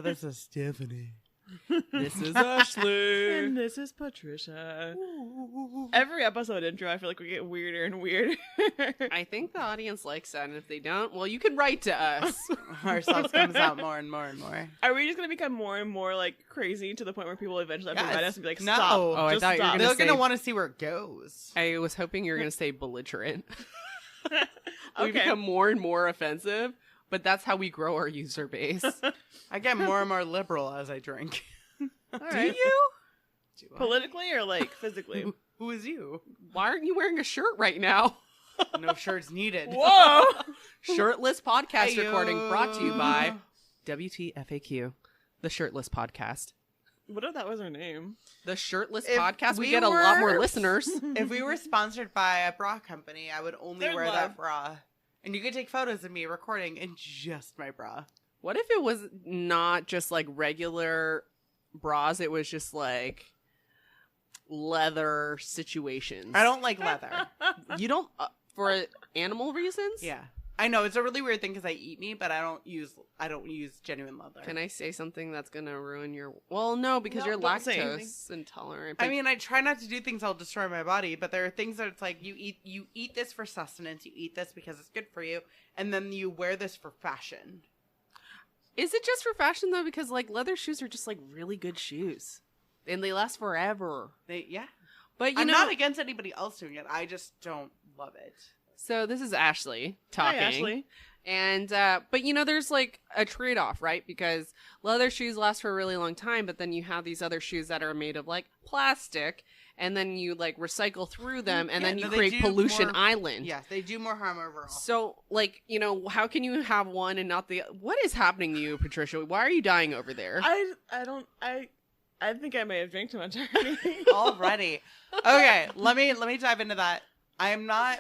this is Stephanie. This is Ashley. And this is Patricia. Every episode intro, I feel like we get weirder and weirder. I think the audience likes that, and if they don't, well, you can write to us. Our stuff comes out more and more and more. Are we just going to become more and more, like, crazy to the point where people eventually have to write us and be like, No. stop. Oh, I just thought you were stop. gonna They're going to say- want to see where it goes. I was hoping you were going to say belligerent. We Okay. become more and more offensive, but that's how we grow our user base. I get more and more liberal as I drink. All Do right. you? Do I? Politically or, like, physically? Who is you? Why aren't you wearing a shirt right now? No shirts needed. Whoa! Shirtless podcast Hey-yo. recording brought to you by WTFAQ, the Shirtless Podcast. What if that was her name? The Shirtless If Podcast. We we get a lot more were- listeners. If we were sponsored by a bra company, I would only They're wear love. that bra. And you could take photos of me recording in just my bra. What if it was not just like regular bras? It was just like leather situations. I don't like leather. You don't for animal reasons? Yeah. I know it's a really weird thing because I eat meat, but I don't use genuine leather. Can I say something that's gonna ruin your? Well, no, because No, you're don't say anything. lactose intolerant. I but- mean, I try not to do things that'll destroy my body, but there are things that it's like you eat this for sustenance, you eat this because it's good for you, and then you wear this for fashion. is it just for fashion though? Because like leather shoes are just like really good shoes, and they last forever. Yeah. But you I'm know, not against anybody else doing it. I just don't love it. so this is Ashley Hi, talking. Ashley. And, but you know, there's like a trade off, right? Because leather shoes last for a really long time, but then you have these other shoes that are made of like plastic, and then you like recycle through them, and Yeah, then you no, they create do pollution more- island. Yeah, they do more harm overall. So, like, you know, how can you have one and not the? What is happening to you, Patricia? Why are you dying over there? I think I may have drank too much already. Already. Okay, let me dive into that. I am not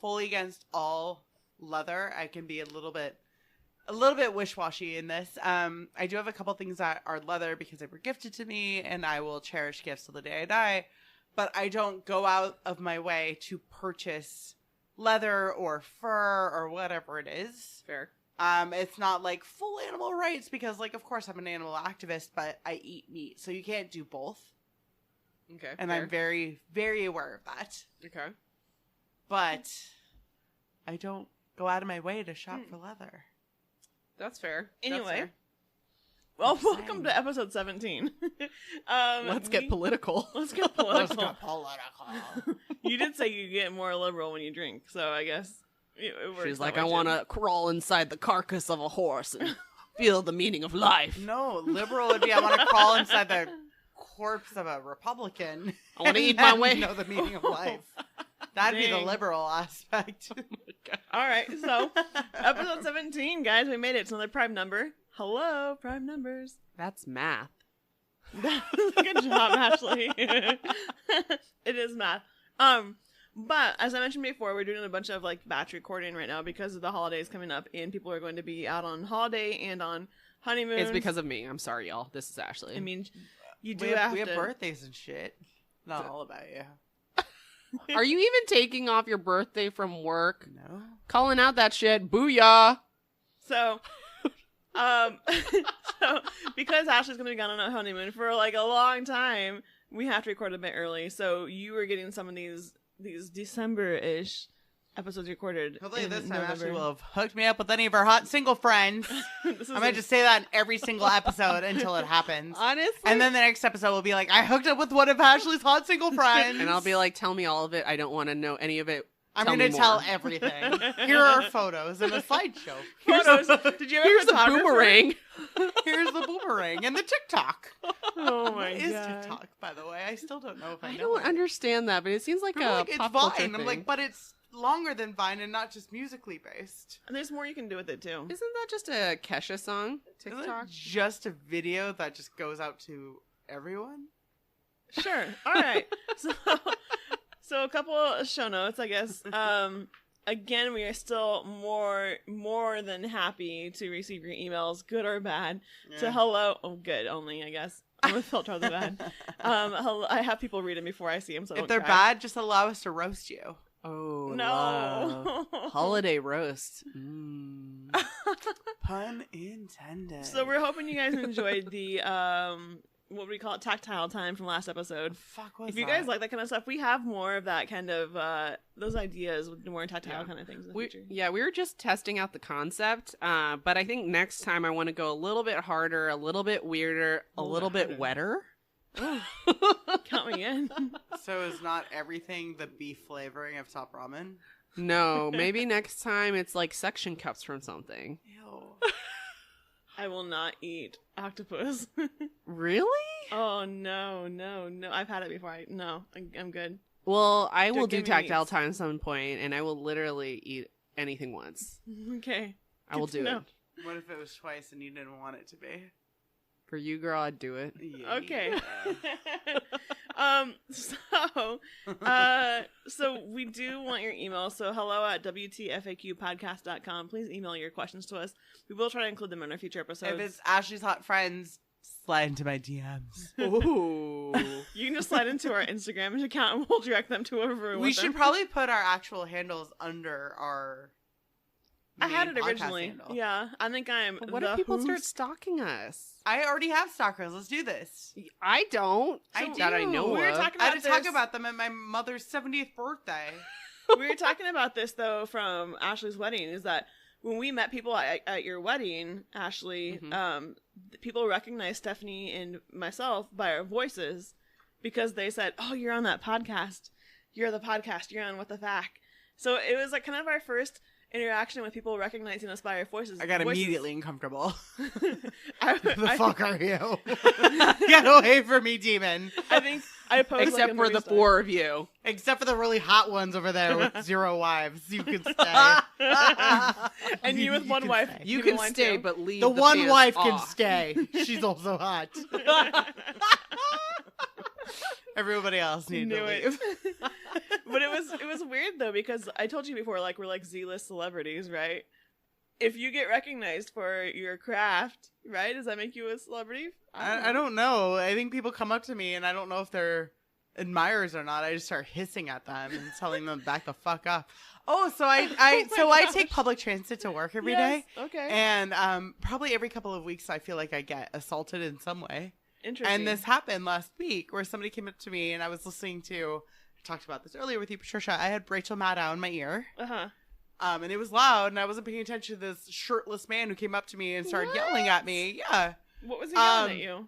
fully against all leather. I can be a little bit wish-washy in this. I do have a couple things that are leather because they were gifted to me, and I will cherish gifts till the day I die. But I don't go out of my way to purchase leather or fur or whatever it is. Fair. It's not like full animal rights because, like, of course I'm an animal activist, but I eat meat, so you can't do both. Okay. And fair. I'm very, very aware of that. Okay. But I don't go out of my way to shop for leather. That's fair. That's Anyway. fair. Well, I'm welcome saying. to episode 17. Let's get political. Let's get Let's political. go political. You did say you get more liberal when you drink, so I guess it works. She's that like, way I too. want to crawl inside the carcass of a horse and feel the meaning of life. No, liberal would be I want to crawl inside the corpse of a Republican. I want to and eat my then way. know the meaning of life. That'd be the Dang. liberal aspect. All right, so episode 17, guys, we made it. It's another prime number. Hello, prime numbers. That's math. Good job, Ashley. It is math. But as I mentioned before, we're doing a bunch of like batch recording right now because of the holidays coming up, and people are going to be out on holiday and on honeymoon. It's because of me. I'm sorry, y'all. This is Ashley. I mean, you do we have have to. birthdays and shit. Not all about you. Are you even taking off your birthday from work? No. Calling out that shit. Booyah. So, so because Ashley's going to be gone on a honeymoon for like a long time, we have to record a bit early. So you were getting some of these December-ish episodes recorded. Hopefully in this time November. Ashley will have hooked me up with any of her hot single friends. This is I'm going to just say that in every single episode until it happens. Honestly. And then the next episode will be like, I hooked up with one of Ashley's hot single friends. And I'll be like, tell me all of it. I don't want to know any of it. I'm Tell going me to tell more. everything. Here are photos and a slideshow. Photos. Did you have Here's a the photographer? boomerang. Here's the boomerang and the TikTok. Oh my What is god. TikTok, by the way? I still don't know if I I know don't it. understand that, but it seems like People a are like, it's pop culture Vine. I'm thing. like, but it's longer than Vine and not just musically based. And there's more you can do with it too. Isn't that just a Kesha song? Isn't TikTok? it just a video that just goes out to everyone? Sure. All right. So a couple of show notes, I guess. Again, we are still more than happy to receive your emails, good or bad. To hello, good only, I guess. I'm gonna filter out the bad. Hello, I have people read them before I see them, so I If don't they're cry. bad, just allow us to roast you. Oh, No. love. Holiday roast. Mm. Pun intended. So we're hoping you guys enjoyed the what do we call it, tactile time from last episode. Fuck was If you that? guys like that kind of stuff, we have more of that kind of those ideas with more tactile kind of things in the future. We were just testing out the concept, but I think next time I want to go a little bit harder, a little bit weirder, a little bit wetter. Count me in. So is not everything the beef flavoring of top ramen? No, maybe next time it's like suction cups from something. Ew. I will not eat octopus. Really? Oh no. I've had it before. I'm good. Well, I will Don't do give me tactile meats. time at some point, and I will literally eat anything once. Okay. I will Good to do know. it. What if it was twice and you didn't want it to be? For you, girl, I'd do it. Yeah. Okay. So we do want your email. So hello@wtfaqpodcast.com. Please email your questions to us. We will try to include them in our future episodes. If it's Ashley's hot friends, slide into my DMs. Ooh. You can just slide into our Instagram account and we'll direct them to whoever we want We should them. probably put our actual handles under our. I had main it podcast originally. handle. Yeah. I think I'm But what the if people host. start stalking us? I already have stalkers. Let's do this. I don't. I That I do. know We were of. talking I about had to talk this. about them at my mother's 70th birthday. We were talking about this though from Ashley's wedding, is that when we met people at your wedding, Ashley, Mhm. People recognized Stephanie and myself by our voices because they said, "Oh, you're on that podcast. You're the podcast. You're on What the Fact." So it was like kind of our first interaction with people recognizing us by our voices. I got immediately uncomfortable. The fuck are you? Get away from me, demon. I think I posed Except for the four of you. Except for the really hot ones over there with 0 wives. You can stay. and you with one can wife. stay. You keep can in line, stay, too. but leave The one fans wife can off. stay. She's also hot. Everybody else needed to Knew it. leave. But it was weird though, because I told you before, like, we're like Z-list celebrities, right? If you get recognized for your craft, right, does that make you a celebrity? I don't know. I think people come up to me and I don't know if they're admirers or not. I just start hissing at them and telling them to back the fuck up. Oh, so I take public transit to work every day, Okay. and probably every couple of weeks I feel like I get assaulted in some way. Interesting. And this happened last week where somebody came up to me and I was listening to, I talked about this earlier with you, Patricia. I had Rachel Maddow in my ear. Uh-huh. And it was loud and I wasn't paying attention to this shirtless man who came up to me and started yelling at me. Yeah. What was he yelling at you?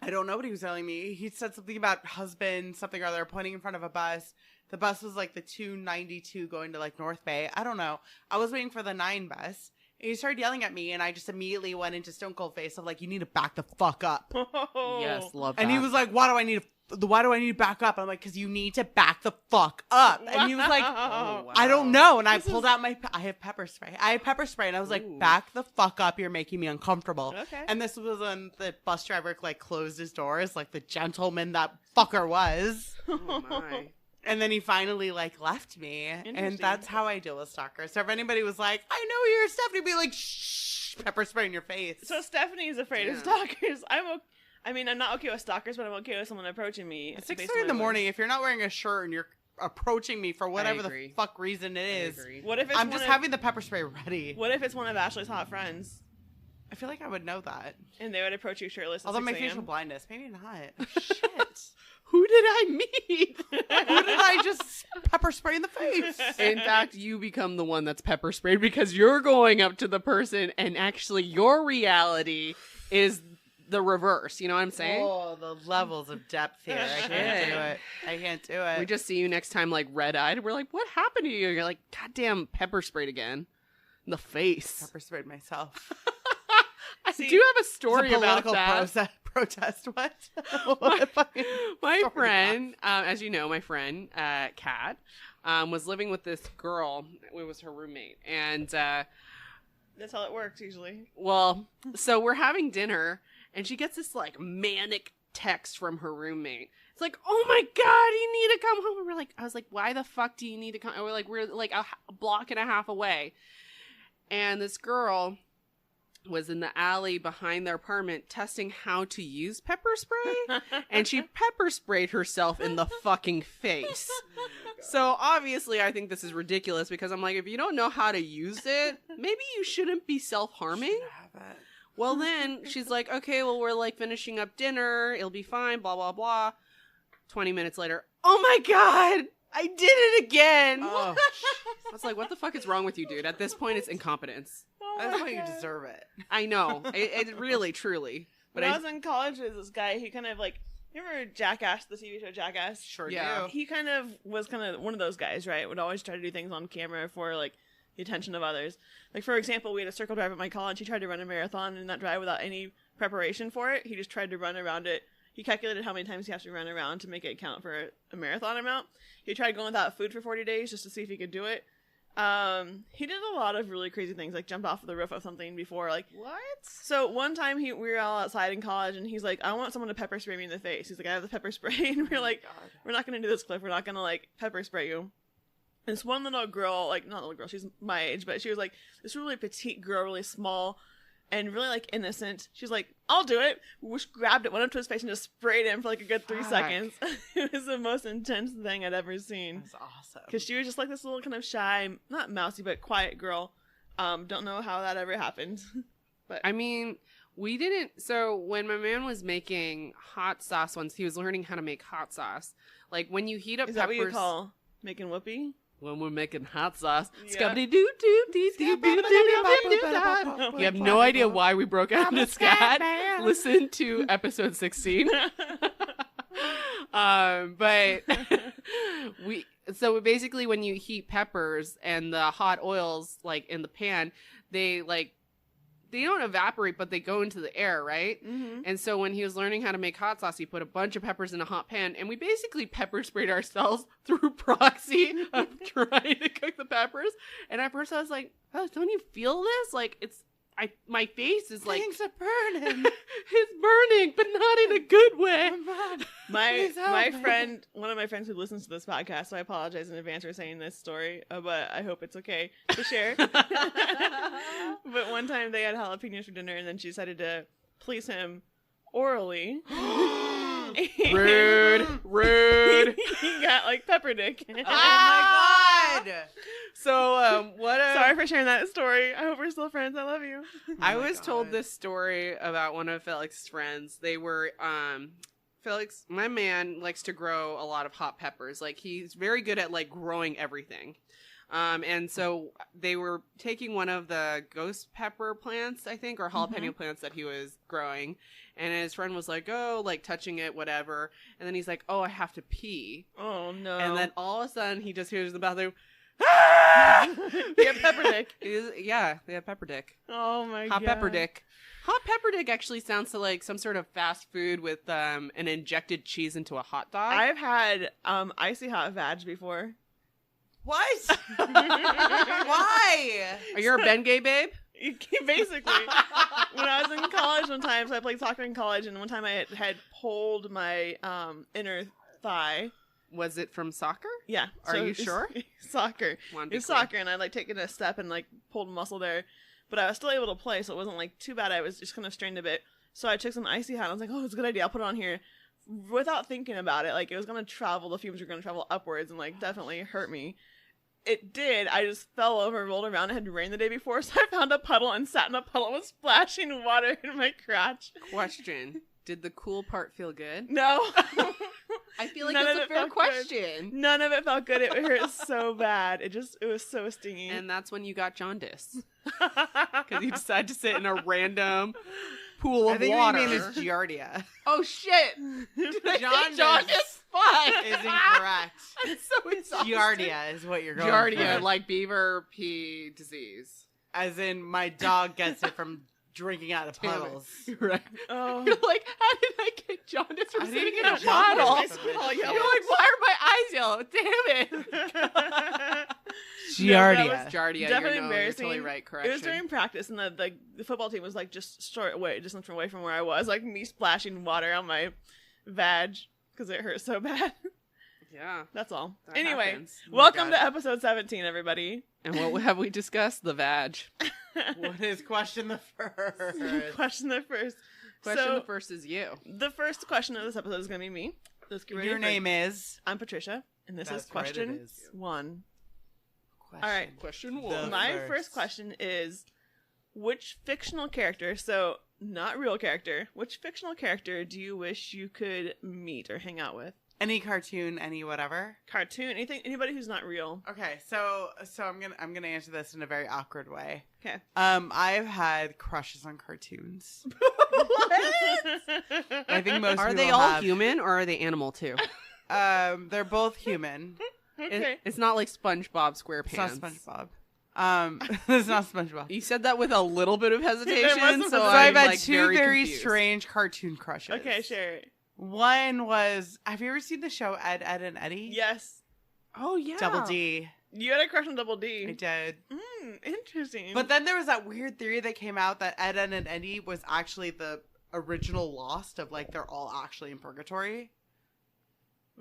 I don't know what he was telling me. He said something about husband, something or other, pointing in front of a bus. The bus was like the 292 going to like North Bay. I don't know. I was waiting for the 9 bus. And he started yelling at me, and I just immediately went into stone cold face of like, you need to back the fuck up. Oh. Yes, love that. And he was like, why do I need to back up? I'm like, because you need to back the fuck up. And he was like, Wow. wow. I don't know. And I pulled out I have pepper spray. I have pepper spray. And I was like, Ooh. back the fuck up. You're making me uncomfortable. Okay. And this was when the bus driver like closed his doors, like the gentleman that fucker was. Oh my. And then he finally like left me. And Interesting. that's how I deal with stalkers. So if anybody was like, I know you're Stephanie, be like, shh, pepper spray in your face. So Stephanie is afraid of Yeah. stalkers. I'm not okay with stalkers, but I'm okay with someone approaching me. At based 6:30 on in the my morning, if you're not wearing a shirt and you're approaching me for whatever the agree. fuck reason it I is, agree. voice. What if it's I'm one just of, having the pepper spray ready. What if it's one of Ashley's hot friends I feel like I would know that. and they would approach you shirtless? At Although 6 my a.m.? facial blindness, maybe not. Oh, shit. Who did I meet? Who did I just pepper spray in the face? In fact, you become the one that's pepper sprayed because you're going up to the person and actually your reality is the reverse. You know what I'm saying? Oh, the levels of depth here. I can't do it. I can't do it. We just see you next time like red-eyed. We're like, what happened to you? You're like, goddamn pepper sprayed again. In the face. pepper sprayed myself. I See, do have a It's story a about political that. protest. What? What a fucking My story friend, as you know, my friend, Kat, was living with this girl. It was her roommate. And, That's how it works usually. well, so we're having dinner, and she gets this, like, manic text from her roommate. It's like, oh my God, you need to come home. And I was like, why the fuck do you need to come? And we're like a block and a half away. And this girl was in the alley behind their apartment testing how to use pepper spray. And she pepper sprayed herself in the fucking face. So obviously I think this is ridiculous because I'm like, if you don't know how to use it, maybe you shouldn't be self-harming. Well, then she's like, okay, well, we're like finishing up dinner. It'll be fine, blah, blah, blah. 20 minutes later, oh my God, I did it again. Oh, I was like, what the fuck is wrong with you, dude? At this point, it's incompetence. that's why you deserve it. I know. It really, truly. But When I was in college, there was this guy, he kind of like, you remember Jackass, the TV show Jackass? Sure Yeah. do. He kind of was one of those guys, right? Would always try to do things on camera for like the attention of others. Like, for example, we had a circle drive at my college. He tried to run a marathon in that drive without any preparation for it. He just tried to run around it. He calculated how many times he has to run around to make it count for a marathon amount. He tried going without food for 40 days just to see if he could do it. He did a lot of really crazy things, like jumped off of the roof of something before. Like, what? so one time we were all outside in college, and he's like, I want someone to pepper spray me in the face. He's like, I have the pepper spray. And we're like, we're not going to do this, Cliff. We're not going to, like, pepper spray you. And this one little girl, like, not little girl, she's my age, but she was like this really petite girl, really small, and really, like, innocent. She's like, I'll do it. Just grabbed it, went up to his face, and just sprayed him for, like, a good 3 seconds. It was the most intense thing I'd ever seen. That's awesome. Because she was just, like, this little kind of shy, not mousy, but quiet girl. Don't know how that ever happened. But I mean, we didn't. So when my man was making hot sauce once, he was learning how to make hot sauce. Like, when you heat up is peppers. that what you call making whoopee? When we're making hot sauce. Yeah. You have no idea why we broke out into scat. Listen to episode 16. But so basically when you heat peppers and the hot oils like in the pan, they don't evaporate, but they go into the air, right? Mm-hmm. And so when he was learning how to make hot sauce, he put a bunch of peppers in a hot pan, and we basically pepper sprayed ourselves through proxy of trying to cook the peppers. And at first I was like, oh, don't you feel this? Like, my face is like, Things are burning. it's burning, but not in a good way. My friend, one of my friends who listens to this podcast, so I apologize in advance for saying this story, but I hope it's okay to share. But one time they had jalapenos for dinner, and then she decided to please him orally. Rude. He got like pepper dick. Oh my God. So, Sorry for sharing that story. I hope we're still friends. I love you. I was told this story about one of Felix's friends. They were, Felix, my man, likes to grow a lot of hot peppers. Like, he's very good at, like, growing everything. And so they were taking one of the ghost pepper plants, I think, or jalapeno plants that he was growing. And his friend was like, oh, like, touching it, whatever. And then he's like, oh, I have to pee. Oh, no. And then all of a sudden, he just hears in the bathroom, He had pepper dick. Yeah, they have pepper dick. Oh, my God. Hot pepper dick. Hot pepper dick actually sounds to like some sort of fast food with an injected cheese into a hot dog. I've had icy hot vag before. What? Why? Are you a bengay babe? Basically. When I was in college one time, so I played soccer in college, and one time I had pulled my inner thigh. Was it from soccer? Yeah. Are you sure? Soccer. Wanted to It's be clear. soccer, and I'd like taken a step and like pulled a muscle there. But I was still able to play, so it wasn't like too bad. I was just kind of strained a bit. So I took some icy hot. I was like, oh, it's a good idea. I'll put it on here. Without thinking about it, like it was going to travel. The fumes were going to travel upwards and like definitely hurt me. It did. I just fell over, rolled around. It had rained the day before, so I found a puddle and sat in a puddle and was splashing water in my crotch. Question. Did the cool part feel good? No. I feel like None that's of a it fair felt good. question. None of it felt good. It hurt so bad. It was so stingy. And that's when you got jaundice. Because you decided to sit in a random pool of I think water. what you mean is giardia. Oh, shit. Did I say Jaundice. jaundice? Fuck. Is incorrect. It's so exhausting. Giardia is what you're going Giardia, for. like beaver pee disease. As in, my dog gets it from drinking out of Damn it. puddles. Right. Oh. You're like, how did I get jaundice from I didn't sitting in get a jaundice bottle? from It's this all shit. yellow. You're like, why are my eyes yellow? Damn it. Giardia. Giardia, Definitely you're embarrassing. totally right. It Correction. was during practice, and the football team was like just short away, just away from where I was, like me splashing water on my vag because it hurt so bad. Yeah. That's all. That Anyway, happens. Oh my welcome God. to episode 17, everybody. And what have we discussed? The vag. What is question the first? Question the first. Question So, the first is you. the first question of this episode is going to be me. Let's get ready. Your name is? I'm Patricia. And this That's is question right, it is. 1. Question. All right. Question The one. My first. first question is, which fictional character, so not real character, which fictional character do you wish you could meet or hang out with? Any cartoon, any whatever. Cartoon, anything, anybody who's not real. Okay, so I'm gonna answer this in a very awkward way. Okay. I've had crushes on cartoons. I think most Are people they all have. human or are they animal too? They're both human. Okay. It's not like SpongeBob SquarePants. It's not SpongeBob. It's not SpongeBob. You said that with a little bit of hesitation, wasn't- so So I've I'm had like two very confused. strange cartoon crushes. Okay, sure. One was, have you ever seen the show Ed, Ed and Eddie? Yes. Oh yeah, Double D. You had a crush on Double D. I did. Interesting. But then there was that weird theory that came out that Ed, Ed and Eddie was actually the original Lost of like they're all actually in purgatory.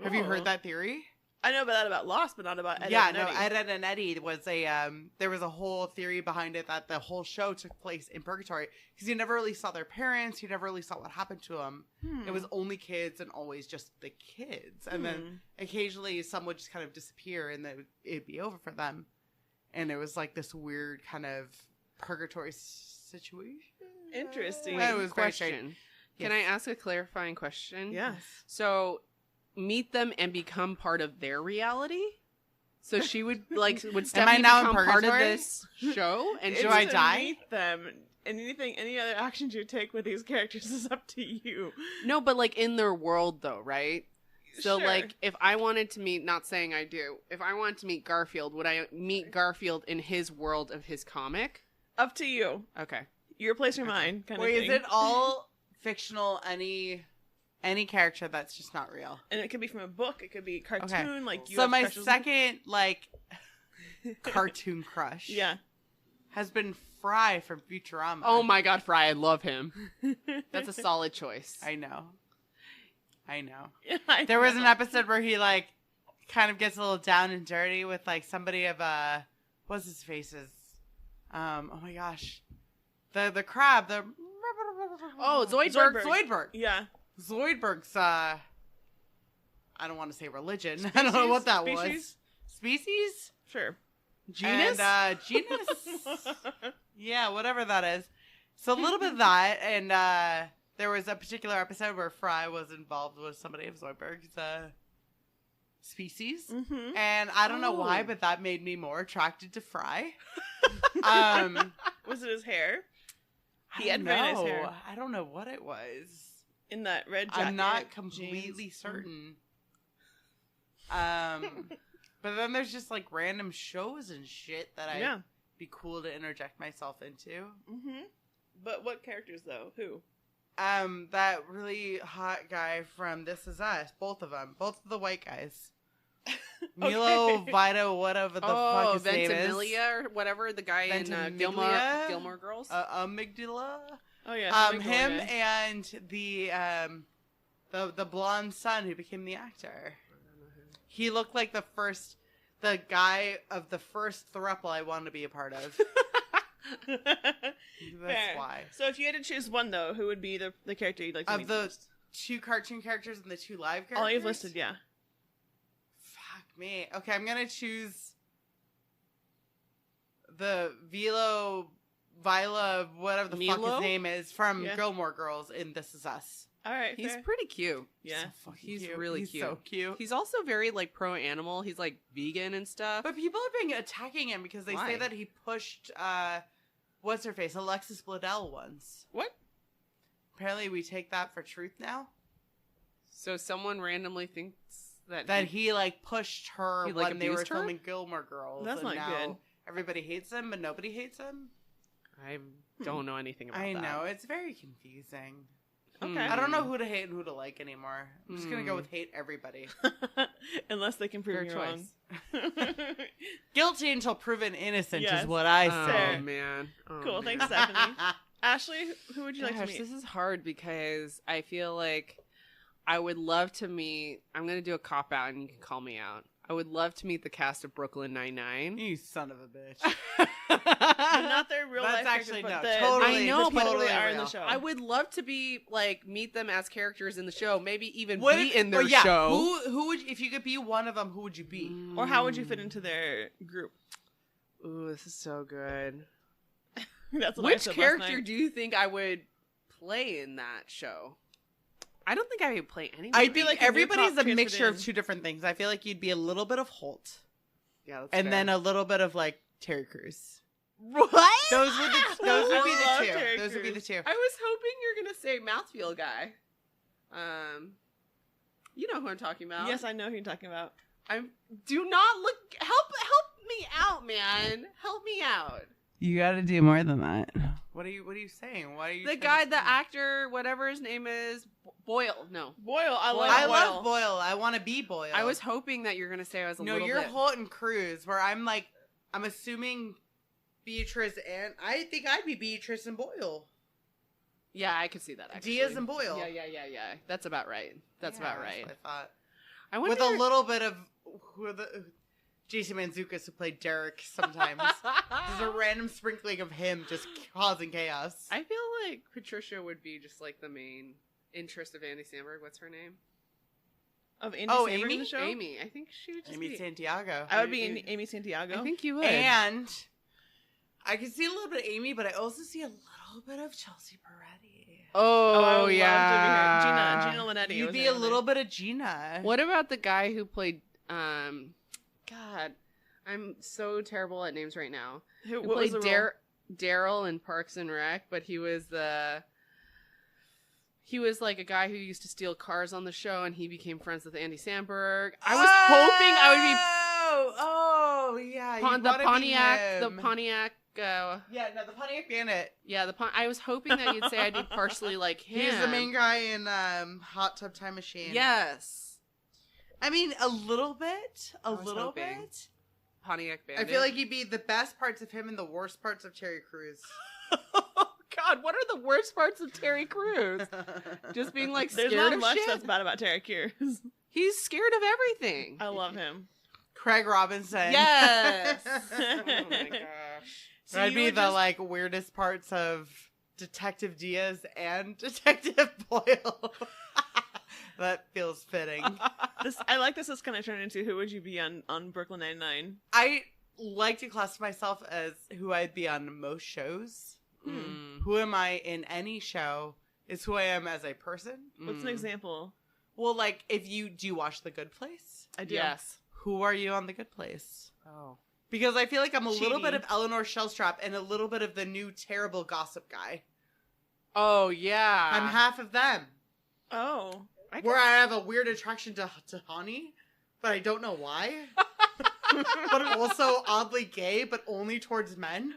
Have you heard Oh. that theory? I know about that about Lost, but not about Ed, yeah, Ed, no, and Ed, Ed and Eddie was there was a whole theory behind it that the whole show took place in purgatory because you never really saw their parents, you never really saw what happened to them. Hmm. It was only kids and always just the kids, and then occasionally some would just kind of disappear and then it'd be over for them, and it was like this weird kind of purgatory situation. Interesting. It was very strange. question. Can I ask a clarifying question? Yes. So, meet them and become part of their reality. So she would would Am I Stephanie now in become part of purgatory? this show? And Do It's I to die? meet them. And any other actions you take with these characters is up to you. no, but like in their world though, right? So Sure. like if I wanted to meet, not saying I do, if I wanted to meet Garfield, would I meet Garfield in his world of his comic? Up to you. Okay. Your place or mine, kind Wait, of is thing. it all fictional? Any character that's just not real? And it could be from a book. It could be a cartoon. Okay. Like you So have my crushes on- second like cartoon crush, Yeah. has been Fry from Futurama. Oh my god, Fry, I love him. That's a solid choice. I know. I There was an know. episode where he like kind of gets a little down and dirty with like somebody of what's his faces? Oh my gosh, the crab, the Oh, Zoidberg. Zoidberg. Yeah. Zoidberg's I don't want to say religion. I don't know what that was. Species? Species? Sure. Genus? And, genus? Yeah, whatever that is. So a little bit of that, and there was a particular episode where Fry was involved with somebody of Zoidberg's species. Mm-hmm. And I don't know why, Oh. but that made me more attracted to Fry. Was it his hair? I He had don't very nice know. hair. I don't know what it was. In that red jacket. I'm not jeans. completely certain. But then there's just like random shows and shit that I'd Yeah. be cool to interject myself into. Mm-hmm. But what characters though? Who? That really hot guy from This Is Us. Both of them. Both of the white guys. Milo, Okay. Vito, whatever the fuck his name is. Ventimiglia or whatever, the guy in Ventimiglia? Gilmore Girls. Amygdala. Oh yeah. Him and the blonde son who became the actor. He looked like the guy of the first throuple I wanted to be a part of. That's Fair. why. So if you had to choose one though, who would be the character you'd like to Of meet the most? 2 cartoon characters and the 2 live characters? All you've listed, yeah. Fuck me. Okay, I'm gonna choose the Vila, whatever the fuck Milo? his name is, from Yeah. Gilmore Girls in This Is Us. All right. He's fair. pretty cute. Yeah. So fucking He's cute. really He's cute. so cute. He's also very like pro animal. He's like vegan and stuff. But people have been attacking him because they say Why? that he pushed what's her face, Alexis Bledel once. What? Apparently we take that for truth now. So someone randomly thinks That he like pushed her He, like, when they were abused her? filming Gilmore Girls. That's and not now good. Everybody hates him, but nobody hates him. I don't know anything about I that. know, it's very confusing. Okay. I don't know who to hate and who to like anymore. I'm just gonna go Hmm. with hate everybody. Unless they can prove Fair you choice. wrong. Guilty until proven innocent Yes. is what I Oh say. Fair. man. Oh, Cool, man. thanks, Stephanie. Ashley, who would you like to Gosh, meet? this is hard because I feel like I would love to meet. I'm gonna do a cop out, and you can call me out. I would love to meet the cast of Brooklyn Nine-Nine. You son of a bitch. Not their real That's life actually characters, but totally. I know, the people totally they are in real. the show. I would love to be like meet them as characters in the show. Maybe even What be if- in their oh, yeah, show. Who would if you could be one of them? Who would you be? Or how would you fit into their group? Ooh, this is so good. That's what I Which said last character night. do you think I would play in that show? I don't think I would play anyone. I be think like a new everybody's cop a transferred mixture in. of two different things. I feel like you'd be a little bit of Holt, yeah, that's and fair. then a little bit of like Terry Crews. what? Those would be I the love two. Terry Those would be the Crews. two. I was hoping you're gonna say mouthfeel guy. You know who I'm talking about. Yes, I know who you're talking about. Do not look. Help me out, man. Help me out. You got to do more than that. What are you saying? Why are you The guy, the actor, whatever his name is, Boyle. No, Boyle. I love I Boyle. love Boyle. I want to be Boyle. I was hoping that you're gonna say I was a No, little you're bit. Holt and Cruz. Where I'm assuming Beatrice and I think I'd be Beatrice and Boyle. Yeah, I could see that actually. Diaz and Boyle. Yeah. That's about right. That's about right. That's what I thought. I wonder. With a little bit of Jason Mantzoukas who played Derek sometimes. There's a random sprinkling of him just causing chaos. I feel like Patricia would be just like the main interest of Andy Samberg. What's her name? Of Andy Oh, Samberg Amy? in the show? Amy. I think she would just Amy be. Santiago. I would be Amy Santiago. I think you would. And I can see a little bit of Amy, but I also see a little bit of Chelsea Peretti. I Oh, would love yeah. to be her. Gina Linetti. You'd was be her a name. little bit of Gina. What about the guy who played? God, I'm so terrible at names right now. Who Who what was played the role? Daryl in Parks and Rec, but he was like a guy who used to steal cars on the show, and he became friends with Andy Samberg. I was hoping I would Oh, yeah. be you'd the wanna be Pontiac. The him. Pontiac. Yeah, no, the Pontiac Bandit. Yeah, I was hoping that you'd say I'd be partially like him. He's the main guy in Hot Tub Time Machine. Yes. I mean, a little bit. A was little hoping. bit. Pontiac Bandit. I feel like he'd be the best parts of him and the worst parts of Terry Crews. Oh God, what are the worst parts of Terry Crews? Just being like There's scared not of much shit. that's bad about Terry Crews. He's scared of everything. I love him. Craig Robinson. Yes. Oh my gosh. So That'd you be would the just- weirdest parts of Detective Diaz and Detective Boyle. That feels fitting. I like this is kind of turned into who would you be on Brooklyn Nine-Nine? I like to classify myself as who I'd be on most shows. Mm. Who am I in any show is who I am as a person. What's an Mm. example? Well, like, do you watch The Good Place? I do. Yes. Who are you on The Good Place? Oh. Because I feel like I'm a little Cheating. bit of Eleanor Shellstrop and a little bit of the new terrible gossip guy. Oh yeah. I'm half of them. Oh. Where I have a weird attraction to Hani, but I don't know why. But I'm also oddly gay, but only towards men.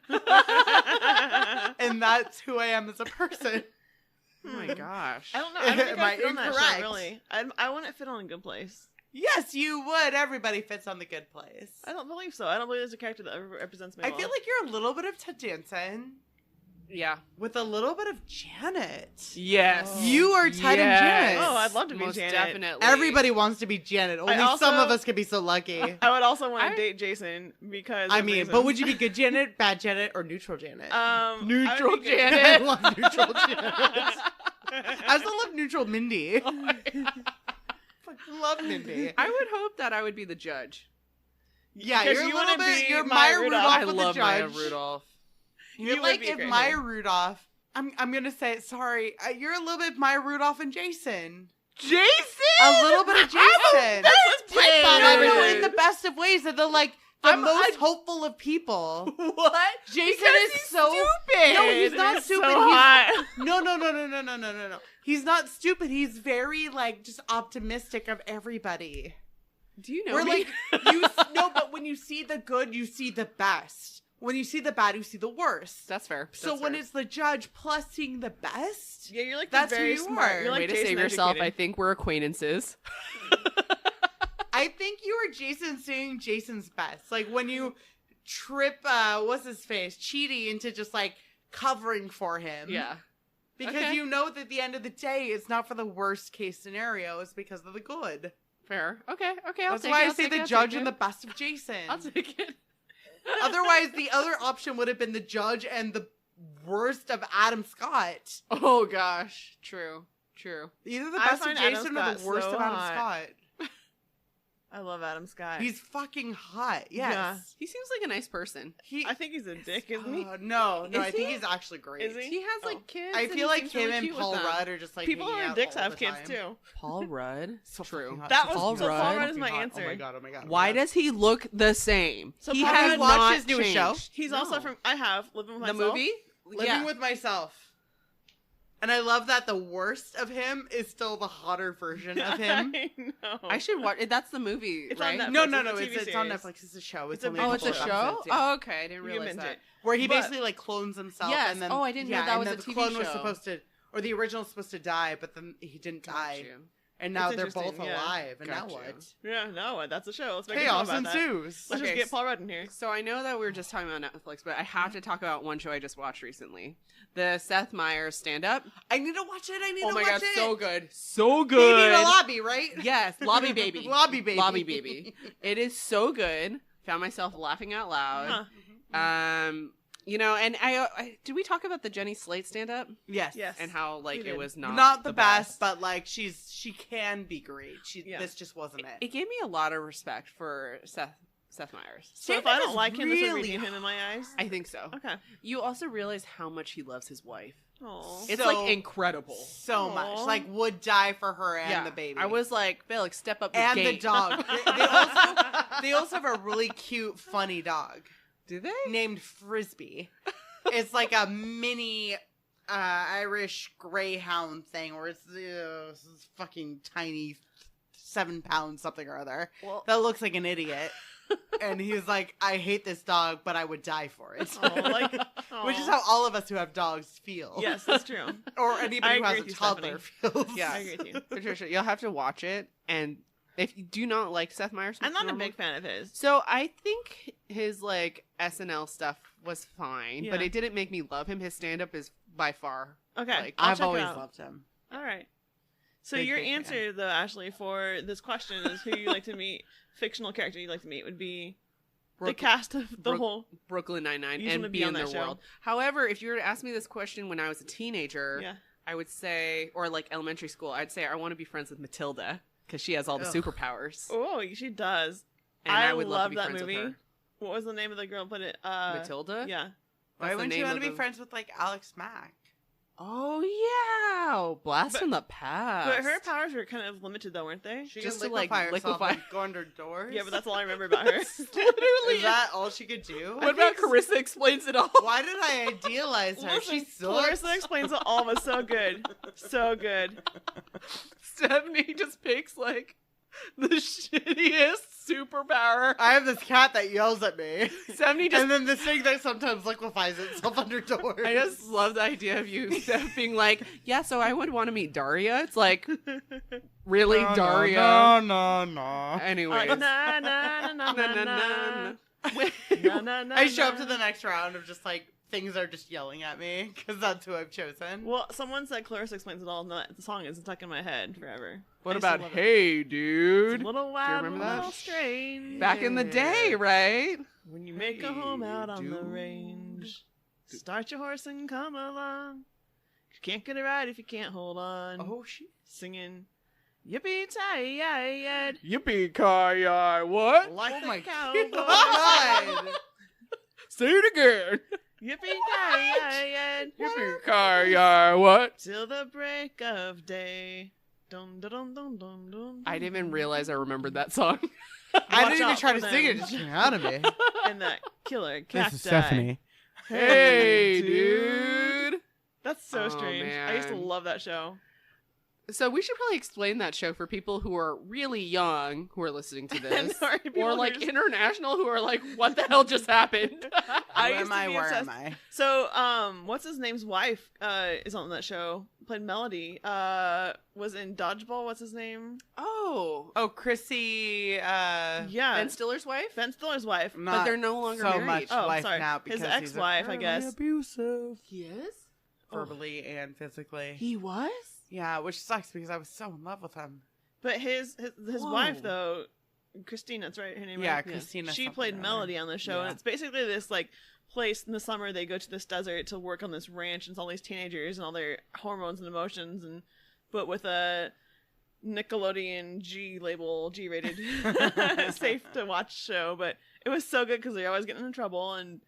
And that's who I am as a person. Oh my gosh. I don't know. I don't think Am I I fit on that incorrect? show, really. I wouldn't fit on a Good Place. Yes, you would. Everybody fits on The Good Place. I don't believe so. I don't believe there's a character that represents me I well. feel like you're a little bit of Ted Danson Yeah. with a little bit of Janet. Yes. Oh. You are Ted and Janet. Oh, I'd love to be Most Janet. definitely. Everybody wants to be Janet. Only also- some of us could be so lucky. I would also want I- to date Jason because I of mean, reasons. but would you be good Janet, bad Janet, or neutral Janet? I would Neutral be good- Janet. I love neutral Janet. I also love neutral Mindy. Fucking love Mindy. I would hope that I would be the judge. Yeah, Because you're you a little wanna bit. be You're Maya Maya Rudolph. Rudolph I with love the Maya judge. Rudolph. You're You would like be a if great Maya judge. Rudolph. I'm gonna say it. Sorry, you're a little bit Maya Rudolph and Jason. Jason. A little bit of Jason. That's pipe bomb No, everything. in the best of ways. They're like the I'm- most hopeful of people. What? Jason Because is he's so stupid. No, he's not It's stupid. So He's hot. No. He's not stupid. He's very just optimistic of everybody. Do you know We're me? but when you see the good, you see the best. When you see the bad, you see the worst. That's fair. So That's when fair. it's the judge plus seeing the best, Yeah, you're like That's the who very you smart. are. You're like way to Jason save yourself, I educated. think we're acquaintances. I think you are Jason seeing Jason's best. Like when you trip, what's his face, Cheaty into just covering for him. Yeah. Because Okay. you know that at the end of the day, it's not for the worst case scenario, it's because of the good. Fair. Okay. I'll That's take why it. I I'll say take the it, I'll judge take and it. the best of Jason. I'll take it. Otherwise, the other option would have been the judge and the worst of Adam Scott. Oh gosh. True. Either the I best of find Adam Jason or the Scott worst so of Adam hot. Scott. I love Adam Scott. He's fucking hot. Yes. Yeah. He seems like a nice person. I think he's a dick, isn't he? No, Is I think he? he's actually great. Is he? He has Oh. like kids. I and feel he like seems him really and cute with Paul them. Rudd are just like People who hanging are out dicks all have the kids time. too. Paul Rudd. So True. fucking hot. That So was- fucking so hot. Paul So Rudd is fucking my hot. answer. Oh my god. Oh my god. Why does he look the same? So he Paul has Rudd watched not his newest show? changed. He's No. also from. I have Living with the Myself. movie. Living with Myself. And I love that the worst of him is still the hotter version of him. I know. I should watch. That's the movie, It's on right? Netflix. No, It's a it's TV on series. Netflix. It's a show. It's a only big Oh, it's a couple show. episodes, yeah. Oh, okay. I didn't You realize binge that. it. Where he But- basically like clones himself. Yes. And then, Oh, I didn't know that and was then a the TV clone was show. supposed to, or the original was supposed to die, but then he didn't die, Got you. and now It's they're both interesting, yeah. alive. And Got now you. what? Yeah, no, that's a show. Let's make a show Chaos about that. ensues. Let's Okay, just get Paul Rudd in here. So I know that we were just talking about Netflix, but I have to talk about one show I just watched recently. The Seth Meyers stand-up. I need to watch it. I need Oh to my watch god, it. so good. So Baby in good. a lobby, right? Yes, Lobby Baby. Lobby baby. Lobby Baby. It is so good. Found myself laughing out loud. Huh. You know, and I did we talk about the Jenny Slate stand-up? Yes. Yes. And how, like, We it did. was Not the best, but like she can be great. Yeah. This just wasn't it. It gave me a lot of respect for Seth Meyers. So if Stand-up I don't is like him, this would really redeem him in my eyes. I think so. Okay. You also realize how much he loves his wife. Oh. It's So- like incredible. So Aw. much. Like would die for her and the baby. I was like, Felix, step up your and game. the dog. they also have a really cute, funny dog Do they? named Frisbee. It's like a mini Irish greyhound thing where it's this fucking tiny 7 pound something or other Well, that looks like an idiot. And he's like, I hate this dog, but I would die for it. Oh, like, Which is how all of us who have dogs feel. Yes, that's true. Or I anybody who agree has a with you, toddler feels. Yeah. I agree with you. Patricia, you'll have to watch it. And if you do not like Seth Meyers, I'm not a normal- big fan of his. So I think his like SNL stuff was fine, but Yeah. it didn't make me love him. His stand up is by far. Okay, Like, I'll I've check it always out. loved him. All right. So Big, your big fan. answer, though, Ashley, for this question is who you like to meet, fictional character you'd like to meet would be the cast of the Brook- whole. Brooklyn Nine-Nine You just wanna and be be on in their that show. world. However, if you were to ask me this question when I was a teenager, Yeah. I would say, or like elementary school, I'd say I want to be friends with Matilda because she has all the Ugh. superpowers. Oh, she does. And I would love love to be that friends movie. with her. What was the name of the girl? Put it. Matilda? Yeah. Why That's the wouldn't you name want of to be the- friends with like Alex Mack? Oh, yeah. Blast But- from the past. But her powers were kind of limited, though, weren't they? She Just can to, like, liquefy herself liquefy- and go under doors. Yeah, but that's all I remember about her. Literally. Is that all she could do? What about Carissa explains it all? Why did I idealize her? Listen, She sucks. Clarissa explains it all, but so good. So good. Stephanie just picks like the shittiest superpower. I have this cat that yells at me. Stephanie just And then this thing that sometimes liquefies itself under doors. I just love the idea of you Steph, being like, yeah, so I would want to meet Daria. It's like, really, Daria? No. Anyways. Na, na, na, na, na, na. Na, na, na, I show up na. to the next round of just like, things are just yelling at me because that's who I've chosen. Well, someone said Clarissa explains it all, and the song is stuck in my head forever. What I used to about love it. Hey It's Dude? a little wild, remember a that? little strange. Back in the day, right? When you make a home out on the Dude. range, start your horse and come along. You can't get it right if you can't hold on. Oh shit. Singing, yippee-ki-yay, Yippee-ki-yay, what? like Oh the my cowboy. God. Say it again. Yippee-ki-yay, Yippee-ki-yay, what? till the break of day. Dun, dun, dun, dun, dun, dun, I didn't even realize I remembered that song. I Watch didn't even out try for to sing it. It them. just came out of me. And that killer cacti. This is Stephanie. Hey, dude. That's so Oh, strange. I used to man. love that show. So we should probably explain that show for people who are really young who are listening to And this. sorry, people Or who like are just- what who are like, what the hell just happened? I Where used am to I? be Where obsessed. am I? So, what's his name's wife is on that show. Played Melody. Was in Dodgeball. What's his name? Oh. Oh, Chrissy. Yeah, Ben Stiller's wife? Ben Stiller's wife. Not they're no longer so married. much Oh, wife sorry. now His because he's ex-wife, I apparently guess. abusive, He is? verbally and physically. He was? Yeah, which sucks because I was so in love with him. But his Whoa. wife though, Christina, that's right, her name. Yeah, right? Christina. She something played or other. Melody on the show, and Yeah. it's basically this like place in the summer they go to this desert to work on this ranch, and it's all these teenagers and all their hormones and emotions, and but with a Nickelodeon G-rated, safe to watch show. But it was so good because they're always getting in trouble and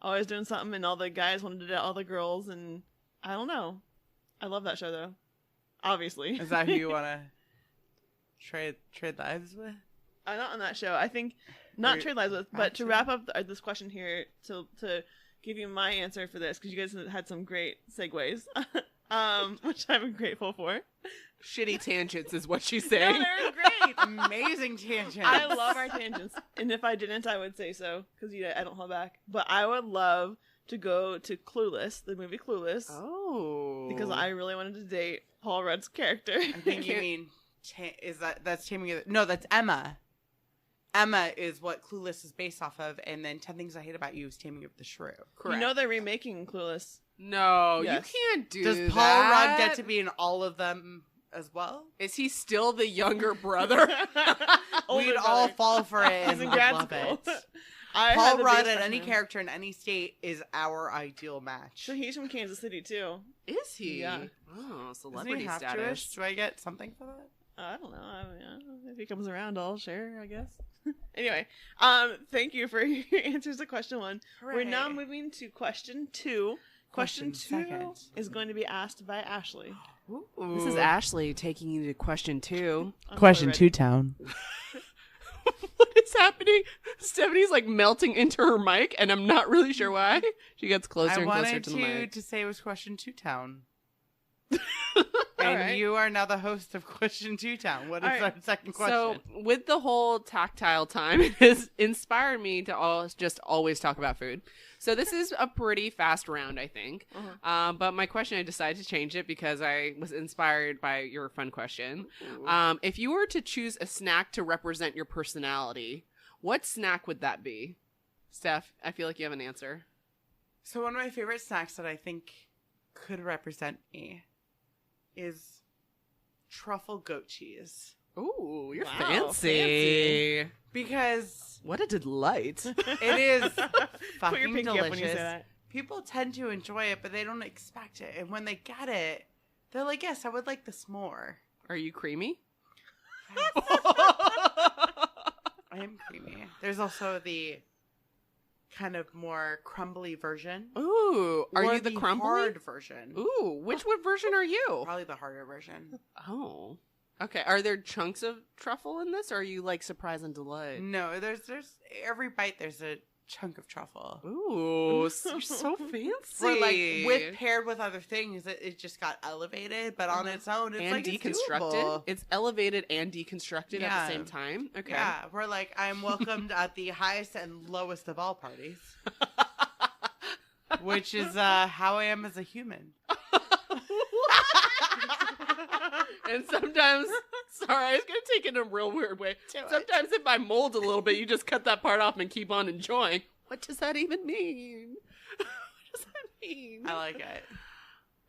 always doing something, and all the guys wanted to date all the girls, and I don't know. I love that show though. Obviously, Is that who you want to trade lives with? Not on that show. I think not trade lives with, but to wrap up this question here, to give you my answer for this, because you guys had some great segues, which I'm grateful for. Shitty tangents is what she's No, saying. they're great. Amazing tangent. I love our tangents, and if I didn't, I would say so, because I don't hold back. But I would love to go to Clueless, the movie Clueless, Oh. because I really wanted to date Paul Rudd's character. I think you mean that's Taming of the... No, that's Emma. Emma is what Clueless is based off of, and then 10 Things I Hate About You is Taming of the Shrew. Correct. You know they're remaking Clueless. No, Yes. you can't do Does that. Paul Rudd get to be in all of them as well? Is he still the younger brother? Older We'd all brother. fall for it He's and in would grad love school. it. I had Paul the Rudd biggest at crush any on him. character in any state is our ideal match. So he's from Kansas City too. Is he? Yeah. Oh, Isn't celebrity he half status. Jewish? Do I get something for that? I don't know. I mean, if he comes around, I'll share, I guess. Anyway, thank you for your answers to question 1. We're now Hooray. moving to question 2. Question 2 second. is going to be asked by Ashley. This is Ashley taking you to question 2. I'm so ready. Town. What is happening? Stephanie's like melting into her mic, and I'm not really sure why. She gets closer I and closer wanted to the mic. to say it was question 2 town. All And right. you are now the host of question 2 town. What is All our right. second question? So, with the whole tactile time, it has inspired me to always talk about food. So, this is a pretty fast round, I think. Uh-huh. But my question, I decided to change it because I was inspired by your fun question. If you were to choose a snack to represent your personality, what snack would that be? Steph, I feel like you have an answer. So one of my favorite snacks that I think could represent me is truffle goat cheese. Ooh, you're Wow, fancy. Because What a delight. it is Put your fucking pinky up when you say delicious. that. People tend to enjoy it, but they don't expect it. And when they get it, they're like, yes, I would like this more. Are you creamy? I am creamy. There's also the kind of more crumbly version. Ooh, are or you the crumbly? hard version? Ooh, what version are you? Probably the harder version. Oh. Okay, are there chunks of truffle in this, or are you like surprise and delight? No, there's every bite there's a chunk of truffle. Ooh, you're so fancy. For like paired with other things, it just got elevated, but on its own, it's and like deconstructed. It's doable. It's elevated and deconstructed at Yeah. the same time. Okay. Yeah, we're like, I'm welcomed at the highest and lowest of all parties, which is how I am as a human. And sometimes, sorry, I was gonna take it in a real weird way. Sometimes if I mold a little bit, you just cut that part off and keep on enjoying. What does that even mean? What does that mean? I like it.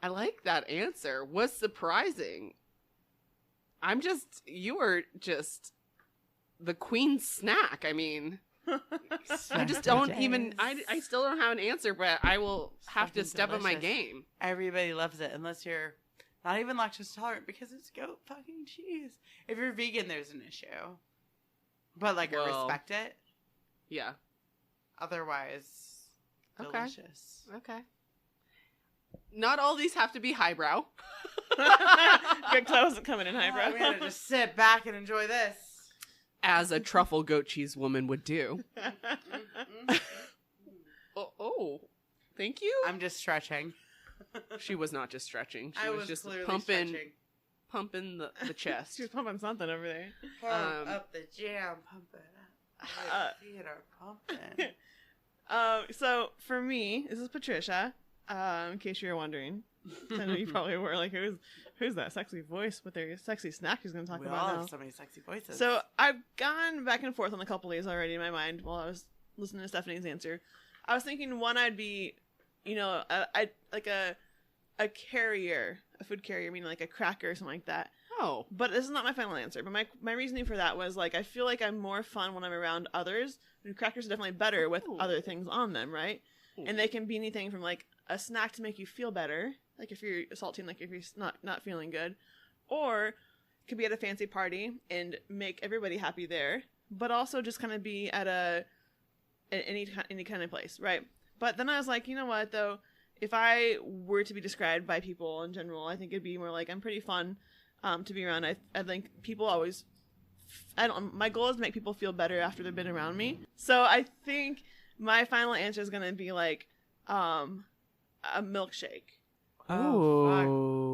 I like that answer. Was surprising. You were just the queen snack. I mean, I just don't even, I still don't have an answer, but I will have to Fucking step up my delicious. game. Everybody loves it, unless you're not even lactose tolerant, because it's goat fucking cheese. If you're vegan, there's an issue. But like, I Well, respect it. Yeah. Otherwise, Okay. delicious. Okay. Not all these have to be highbrow. Good, 'cause I wasn't coming in I'm highbrow. gonna just sit back and enjoy this. As a truffle goat cheese woman would do. Oh, thank you. I'm just stretching. She was not just stretching. She I was was just clearly pumping stretching. the chest. She was pumping something over there. Pump up the jam, pump it up. My feet are pumping. So for me, this is Patricia. In case you're wondering, I know you probably were like, who's that sexy voice with their sexy snack she's going to talk We about all now? have so many sexy voices. So I've gone back and forth on a couple of these already in my mind while I was listening to Stephanie's answer. I was thinking one I'd be, I like a carrier, a food carrier, meaning like a cracker or something like that. Oh. But this is not my final answer. But my reasoning for that was, like, I feel like I'm more fun when I'm around others. And crackers are definitely better with other things on them, right? And they can be anything from, like, a snack to make you feel better. Like, if you're saltine, like, if you're not feeling good. Or it could be at a fancy party and make everybody happy there. But also just kind of be at any kind of place, right? But then I was like, you know what, though? If I were to be described by people in general, I think it'd be more like, I'm pretty fun to be around. I think people always... my goal is to make people feel better after they've been around me. So I think my final answer is going to be like a milkshake. Oh, fuck.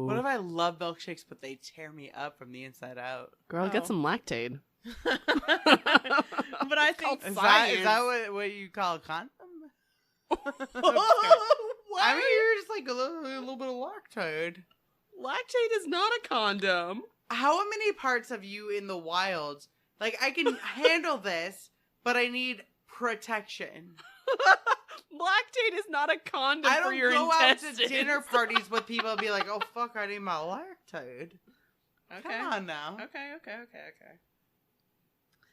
What if I love milkshakes, but they tear me up from the inside out? Girl, get some Lactaid. But I think Is that what you call a condom? What? I mean, you're just like a little bit of Lactaid. Lactaid is not a condom. How many parts of you in the wild? Like, I can handle this, but I need protection. Lactaid is not a condom I for your don't go intestines. out to dinner parties with people and be like, oh, fuck, I need my Lactaid. Okay. Come on now. Okay.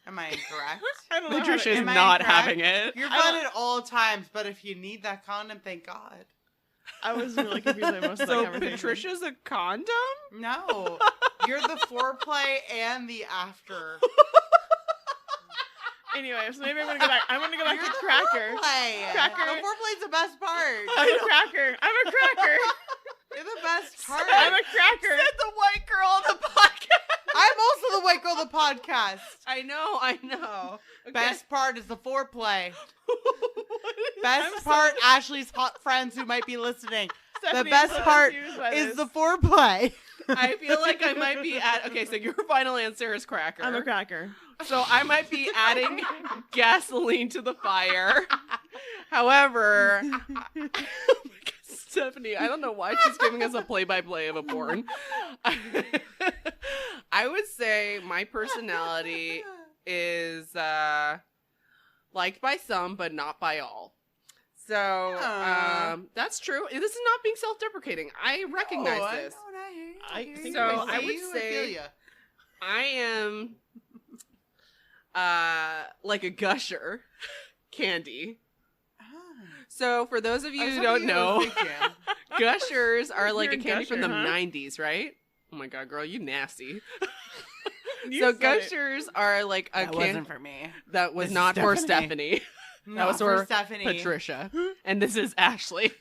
Am I incorrect? I don't know. Patricia is Am I not incorrect? having it. You're fun at all times, but if you need that condom, thank God. I was really confused by most of that So conversation. Patricia's a condom? No. You're the foreplay and the after. Anyway, so maybe I'm gonna go back. I'm gonna go back You're to the cracker. foreplay. Cracker. The foreplay's the best part. I'm a cracker. I'm a cracker. You're the best part. I'm a cracker. Said the white girl on the podcast. I'm also the white girl of the podcast. I know. Okay. Best part is the foreplay. Best part, Ashley's hot friends who might be listening. Stephanie's The best so part confused by is this. the foreplay. I feel like I might be okay, so your final answer is cracker. I'm a cracker. So I might be adding gasoline to the fire. However, Stephanie, I don't know why she's giving us a play-by-play of a porn. I would say my personality is liked by some, but not by all. So that's true. This is not being self-deprecating. I recognize this. I think So I I would say I am like a gusher candy. So for those of you who don't know, gushers are like You're a a candy from the gusher, huh? 90s, right? Oh my god, girl, you nasty. You So said it. gushers are like a That candy wasn't for me. that was This is not for Stephanie. Stephanie. That was for Stephanie. Patricia. And this is Ashley.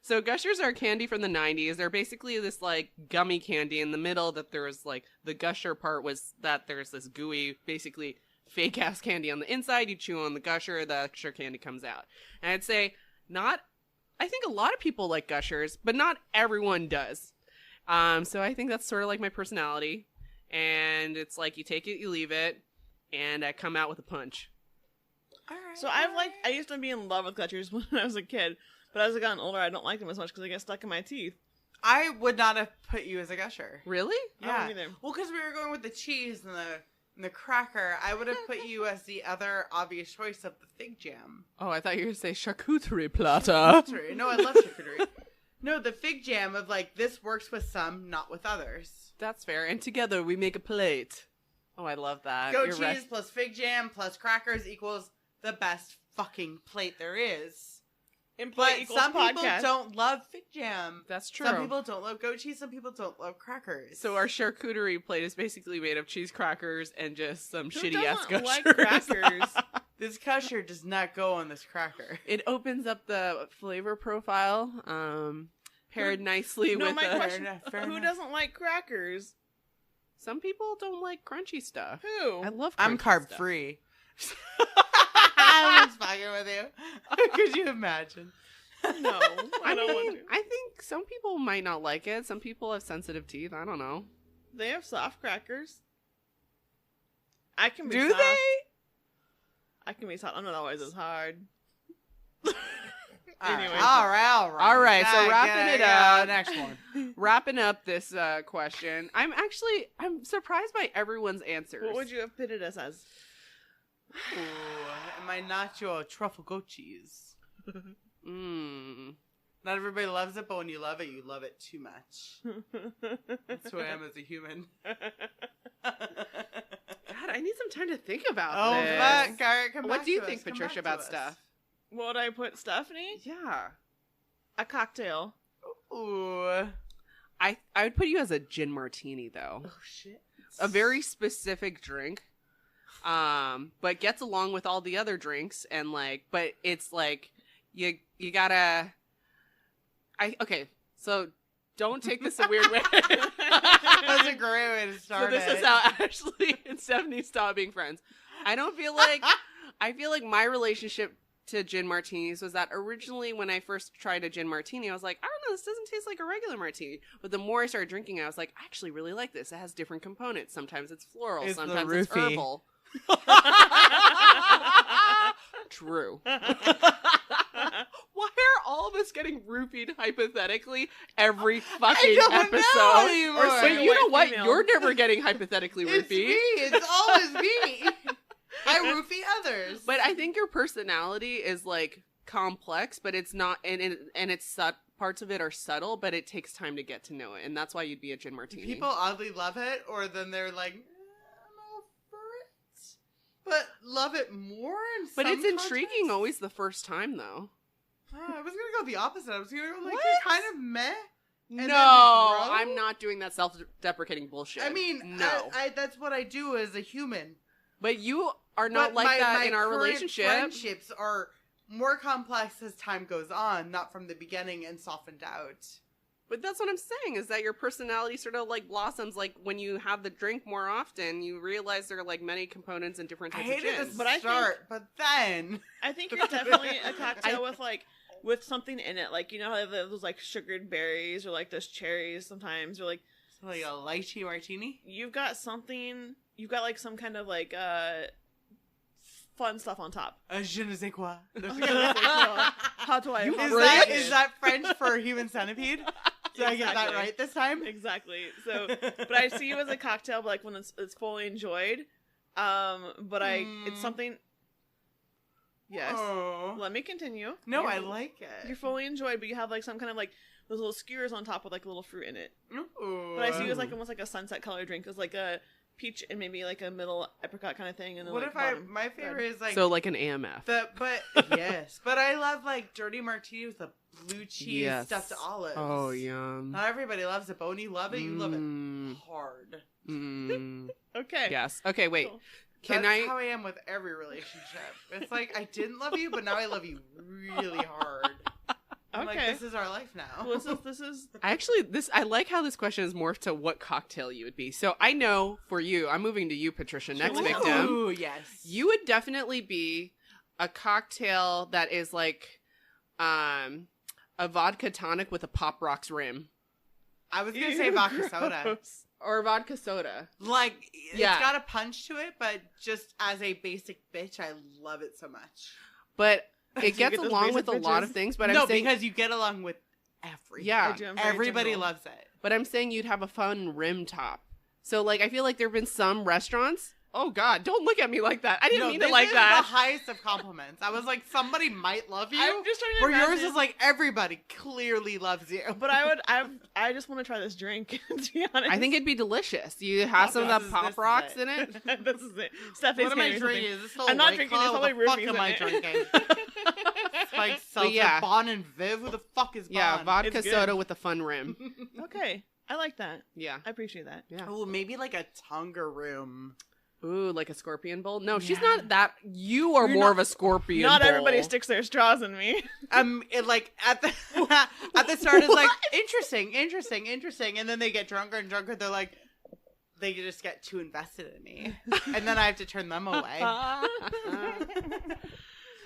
So gushers are candy from the 90s. They're basically this like gummy candy in the middle that there was like the gusher part was that there's this gooey, basically fake ass candy on the inside. You chew on the gusher candy comes out. And I'd say I think a lot of people like gushers, but not everyone does. So I think that's sort of like my personality. And it's like you take it, you leave it, and I come out with a punch. So I used to be in love with gushers when I was a kid, but as I gotten older, I don't like them as much because they get stuck in my teeth. I would not have put you as a gusher. Really? I don't either. Well, because we were going with the cheese and the cracker. I would have put you as the other obvious choice of the fig jam. Oh, I thought you were going to say charcuterie platter. No, I love charcuterie. No, the fig jam of like, this works with some, not with others. That's fair. And together we make a plate. Oh, I love that. Goat You're cheese right. plus fig jam plus crackers equals the best fucking plate there is. And But play equals some people podcast. don't love fig jam. That's true. Some people don't love goat cheese. Some people don't love crackers. So our charcuterie plate is basically made of cheese crackers and just some Who shitty ass doesn't gushers. like crackers? this gusher does not go on this cracker. It opens up the flavor profile, paired nicely No, with my the... question: Fair Who enough. doesn't like crackers? Some people don't like crunchy stuff. Who? I love. I'm crunchy carb stuff. free. I'm just fucking with you. Could you imagine? No, I don't want to. I think some people might not like it. Some people have sensitive teeth. I don't know. They have soft crackers. I can be Do soft. they? I can be soft. I'm not always as hard. All Anyway. right. All right, so wrapping it up. Next one. Wrapping up this question, I'm surprised by everyone's answers. What would you have pitted us as? Ooh, am I not your truffle goat cheese? Mm. Not everybody loves it, but when you love it too much. That's who I am as a human. God, I need some time to think about Oh, this. fuck. Garrett, come What back do you to think, us. Come Patricia, back to about us. stuff? What would I put, Stephanie? Yeah. A cocktail. Ooh. I would put you as a gin martini, though. Oh, shit. A very specific drink. But gets along with all the other drinks, and like, but it's like you gotta. Okay, so don't take this a weird way. That's a great way to start So this it. is how Ashley and Stephanie stop being friends. I feel like my relationship to gin martinis was that originally when I first tried a gin martini, I was like, I don't know, this doesn't taste like a regular martini. But the more I started drinking, I was like, I actually really like this. It has different components. Sometimes it's floral, It's the sometimes it's roofie. herbal. True. Why are all of us getting roofied hypothetically every fucking don't episode? know anymore. But single you know white what? female. You're never getting hypothetically It's roofied. me. It's always me. I roofie others. But I think your personality is like complex, but it's not, and it's parts of it are subtle, but it takes time to get to know it, and that's why you'd be a gin martini. People oddly love it, or then they're like, I'm over it, but love it more. In but some it's intriguing contexts. always the first time, though. I was gonna go the opposite. I was gonna go like What? you're kind of meh. And then No, grow? I'm not doing that self-deprecating bullshit. I mean, no. I that's what I do as a human. But you are not But like that in our current relationship. Friendships are more complex as time goes on, not from the beginning and softened out. But that's what I'm saying, is that your personality sort of like blossoms. Like when you have the drink more often, you realize there are like many components and different I types of hated gins. the But I start, but then I think you're definitely a cocktail with something in it. Like, you know how they have those like sugared berries or like those cherries sometimes, or like like a lychee martini. you've got like some kind of like fun stuff on top. Je ne sais quoi. How do I You Is that French for human centipede? Did I get that Exactly. right this time? Exactly. So, but I see you as a cocktail, but like when it's fully enjoyed. But it's something. Yes. Oh. Let me continue. No, You're- I like You're it. fully enjoyed, but you have like some kind of like those little skewers on top with like a little fruit in it. Ooh. But I see you as like almost like a sunset color drink. It's like a peach and maybe like a middle apricot kind of thing. And then What like if I? bottom My favorite red. is like So like an AMF. but yes, but I love like dirty martini with the blue cheese Yes. stuffed olives. Oh, yum. Not everybody loves it, but when you love it, you love it Mm. hard. Mm. Okay. Yes. Okay, wait. Cool. Can That's I... how I am with every relationship. It's like I didn't love you, but now I love you really hard. I'm like, Okay. this is our life now. Well, this is Actually, I like how this question is morphed to what cocktail you would be. So I know for you, I'm moving to you, Patricia, next Ooh. victim. Ooh, yes. You would definitely be a cocktail that is like a vodka tonic with a Pop Rocks rim. I was gonna say vodka soda. gross. Or a vodka soda. Like Yeah. it's got a punch to it, but just as a basic bitch, I love it so much. But Do it you gets get those along basic with a lot bitches? of things. But no, I'm saying, because you get along with everything. yeah, I do, I'm very Everybody general. loves it. but I'm saying you'd have a fun rim top. So like, I feel like there have been some restaurants. Oh God, don't look at me like that. I didn't mean this it like is that. the highest of compliments. I was like, somebody might love you. I'm just trying to Where yours imagine- is like everybody clearly loves you. But I just want to try this drink. To be honest, I think it'd be delicious. You have some of This that is- Pop this is Rocks it. in it. this is it. Stephanie's What am I handing me something. drinking? Is this still I'm not White drinking, Claw? there's What the probably fuck roofies am I in it. drinking? It's like seltzer, yeah. Bon and Viv. Who the fuck is Bon? Yeah, vodka It's good. soda with a fun rim. Okay, I like that. Yeah, I appreciate that. yeah. Oh, maybe like a Tonga room. Ooh, like a scorpion bowl? No, she's Yeah. not that. You are You're more not- of a scorpion Not bowl. everybody sticks their straws in me. It like at the at the start it's like interesting, and then they get drunker and drunker. They're like, they just get too invested in me, and then I have to turn them away.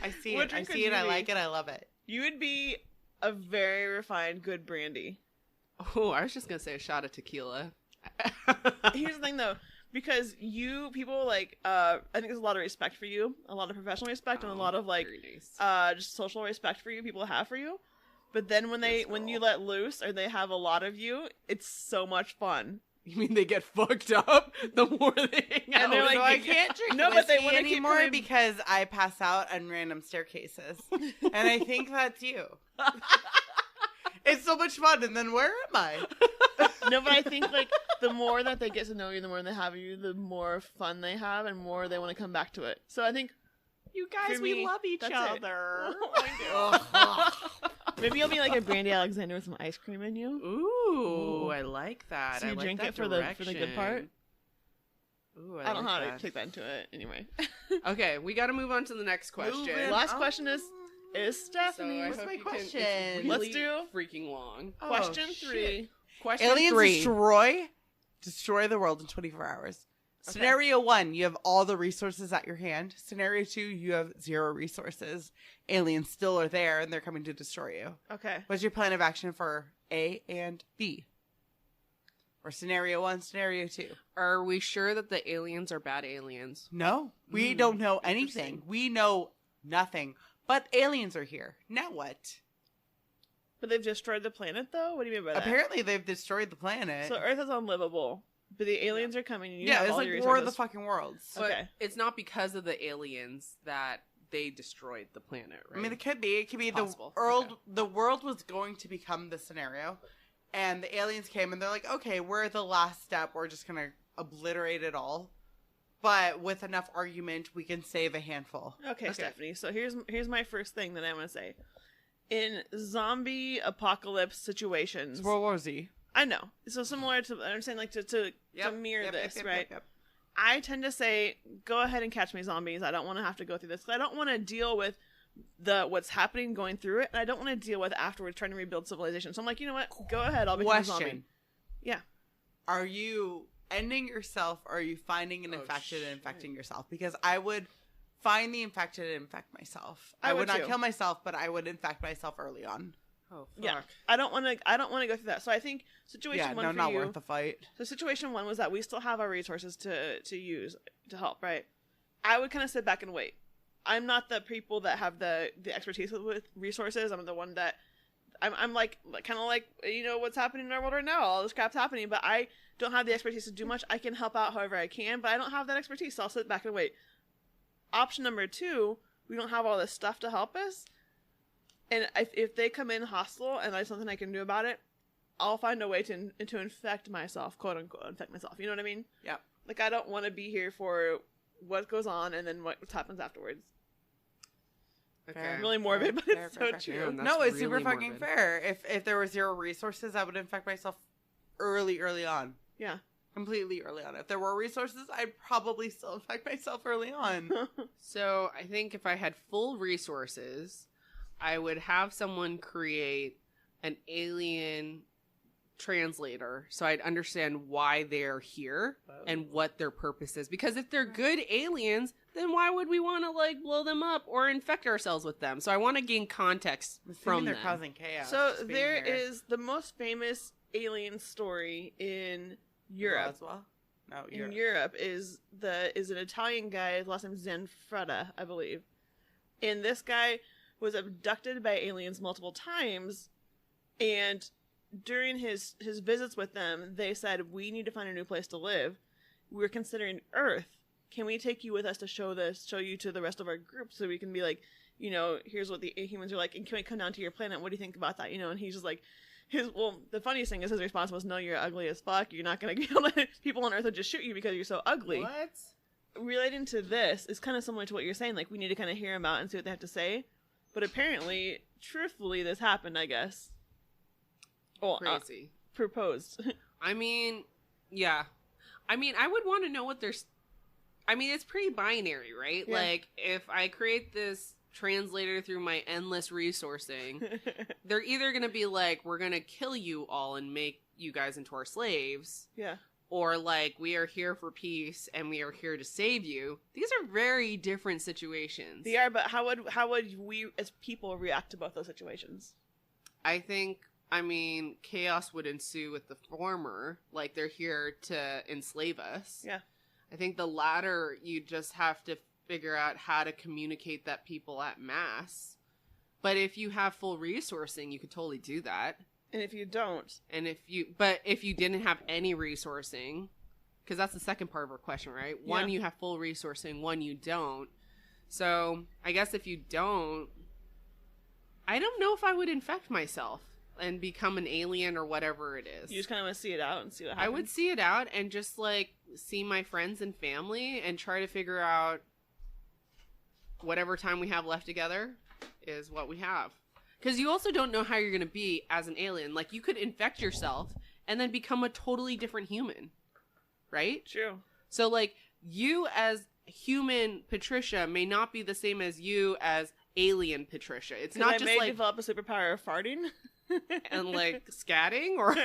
I see What it. I drink would see it. you I be? like it. I love it. You would be a very refined, good brandy. Oh, I was just gonna say a shot of tequila. Here's the thing, though, because people like, I think there's a lot of respect for you, a lot of professional respect, and a lot of like, very nice. just social respect for you. People have for you, but then when Yes, you girl. let loose or they have a lot of you, it's so much fun. You mean they get fucked up the more they hang out? And they're like, So I can't drink No, but they whiskey wanna keep anymore coming- because I pass out on random staircases, and I think that's you. It's so much fun, and then where am I? No, but I think like the more that they get to know you, the more they have you, the more fun they have, and more they want to come back to it. So I think You guys, for we me, love each that's it. other. Maybe you'll be like a Brandy Alexander with some ice cream in you. Ooh, I like that. So you I like drink that it for the good part. Ooh, I don't know how like to take that into it anyway. Okay, we got to move on to the next question. Moving Last question is So Stephanie. I What's hope my you can- it's question? Let's really do- freaking long. Oh, Question shit. 3. Question Aliens 3. destroy the world in 24 hours. Okay. Scenario 1, you have all the resources at your hand. Scenario 2, you have 0 resources. Aliens still are there, and they're coming to destroy you. Okay. What's your plan of action for A and B? Or scenario 1, scenario 2? Are we sure that the aliens are bad aliens? No, we don't know anything. interesting. We know nothing. But aliens are here. Now what? But they've destroyed the planet, though? What do you mean by that? Apparently, they've destroyed the planet. So Earth is unlivable, but the aliens are coming and you yeah, have it's all like your War of the resources. fucking Worlds. But Okay. it's not because of the aliens that they destroyed the planet, right? I mean, it could be. It could be It's possible. the world. Okay. The world was going to become the scenario, and the aliens came and they're like, "Okay, we're the last step. We're just gonna obliterate it all." But with enough argument, we can save a handful. Okay, Stephanie. So here's my first thing that I want to say. In zombie apocalypse situations, It's World War Z. I know. So similar to I'm saying like to mirror this, right? Yep. I tend to say, go ahead and catch me, zombies. I don't want to have to go through this. 'Cause I don't want to deal with what's happening, going through it, and I don't want to deal with afterwards trying to rebuild civilization. So I'm like, you know what? Go ahead. I'll become a zombie. Question: Yeah. Are you ending yourself, or are you finding an Oh, infected and shit. infecting yourself? Because I would find the infected and infect myself. I I would would not too. kill myself, but I would infect myself early on. Oh, fuck. Yeah. I don't want to go through that. So I think situation Yeah, one no, for not you. worth the fight. So situation 1 was that we still have our resources to use to help, right? I would kind of sit back and wait. I'm not the people that have the expertise with resources. I'm the one that I'm like kind of like, you know, what's happening in our world right now. All this crap's happening, but I don't have the expertise to do much. I can help out however I can, but I don't have that expertise, so I'll sit back and wait. Option number 2, we don't have all this stuff to help us. And if they come in hostile and there's something I can do about it, I'll find a way to infect myself, quote unquote, infect myself. You know what I mean? Yeah. Like, I don't want to be here for what goes on and then what happens afterwards. Okay. Fair. Really morbid, but Fair, it's fair, so fair. true. Yeah, that's No, it's super really fucking morbid. fair. If there were 0 resources, I would infect myself early on. Yeah. Completely early on. If there were resources, I'd probably still infect myself early on. So I think if I had full resources, I would have someone create an alien translator so I'd understand why they're here and what their purpose is. Because if they're good aliens, then why would we want to like blow them up or infect ourselves with them? So I want to gain context I'm assuming from they're them. causing chaos. So just being there here. is the most famous alien story in Europe. Roswell? No, In Europe. Europe is an Italian guy. His last name is Zanfretta, I believe. And this guy was abducted by aliens multiple times, and during his visits with them, they said, "We need to find a new place to live. We're considering Earth. Can we take you with us to show you to the rest of our group, so we can be like, you know, here's what the humans are like, and can we come down to your planet? What do you think about that? You know?" And he's just like, the funniest thing is his response was, "No, you're ugly as fuck. You're not gonna be able to. People on Earth would just shoot you because you're so ugly." What? Relating to this is kind of similar to what you're saying. Like, we need to kind of hear them out and see what they have to say. But apparently, truthfully, this happened, I guess. Well, Crazy. proposed. I mean, yeah. I mean, I would want to know what there's. I mean, it's pretty binary, right? Yeah. Like, if I create this translator through my endless resourcing, they're either going to be like, we're going to kill you all and make you guys into our slaves, Yeah. or like, we are here for peace and we are here to save you. These are very different situations. They are, but how would we as people react to both those situations? I think, I mean, chaos would ensue with the former. Like, they're here to enslave us. Yeah. I think the latter, you just have to figure out how to communicate that people at mass. But if you have full resourcing, you could totally do that. And if you don't, And if you didn't have any resourcing, because that's the second part of our question, right? One, Yeah. you have full resourcing, one, you don't. So I guess if you don't, I don't know if I would infect myself. and become an alien or whatever it is. You just kind of want to see it out and see what happens. I would see it out and just like see my friends and family and try to figure out whatever time we have left together is what we have. Because you also don't know how you're going to be as an alien. Like, you could infect yourself and then become a totally different human. Right? True. So, like, you as human Patricia may not be the same as you as alien Patricia. It's not just like develop a superpower of farting and like scatting or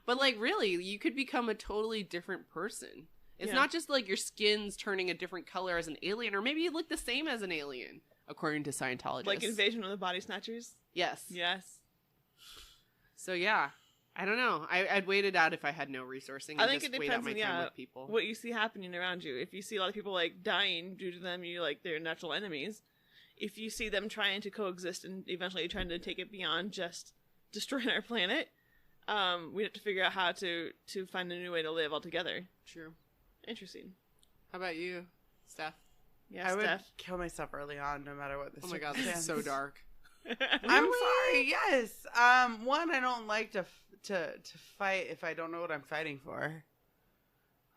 but like really you could become a totally different person. It's not just like your skin's turning a different color as an alien, or maybe you look the same as an alien according to Scientologists. Like Invasion of the Body Snatchers. Yes. So yeah, I don't know. I'd wait it out if I had no resourcing. I think it just wait out depends my on time with people. what you see happening around you. If you see a lot of people like dying due to them, you like they're natural enemies. If you see them trying to coexist and eventually trying to take it beyond just destroying our planet, we have to figure out how to find a new way to live altogether. True. Interesting. How about you, Steph? Yeah, I Steph. would kill myself early on, no matter what the Oh my god, this is so dark. I'm sorry. Yes. One, I don't like to fight if I don't know what I'm fighting for.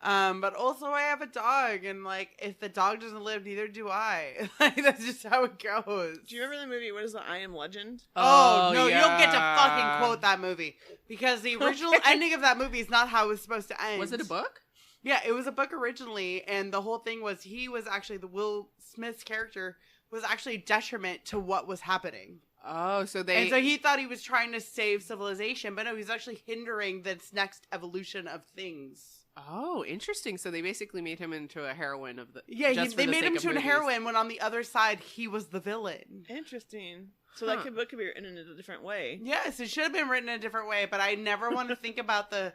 But also I have a dog, and like if the dog doesn't live, neither do I. Like that's just how it goes. Do you remember the movie? What is it? I Am Legend? Oh no, yeah. you don't get to fucking quote that movie because the original ending of that movie is not how it was supposed to end. Was it a book? Yeah, it was a book originally, and the whole thing was he was actually the Will Smith's character was actually a detriment to what was happening. Oh, so And so he thought he was trying to save civilization, but no, he's actually hindering this next evolution of things. Oh, interesting. So they basically made him into a heroine of the. Yeah, just for they the made sake him of to a movies. heroine when on the other side he was the villain. Interesting. So Huh. that book could be written in a different way. Yes, it should have been written in a different way, but I never want to think about the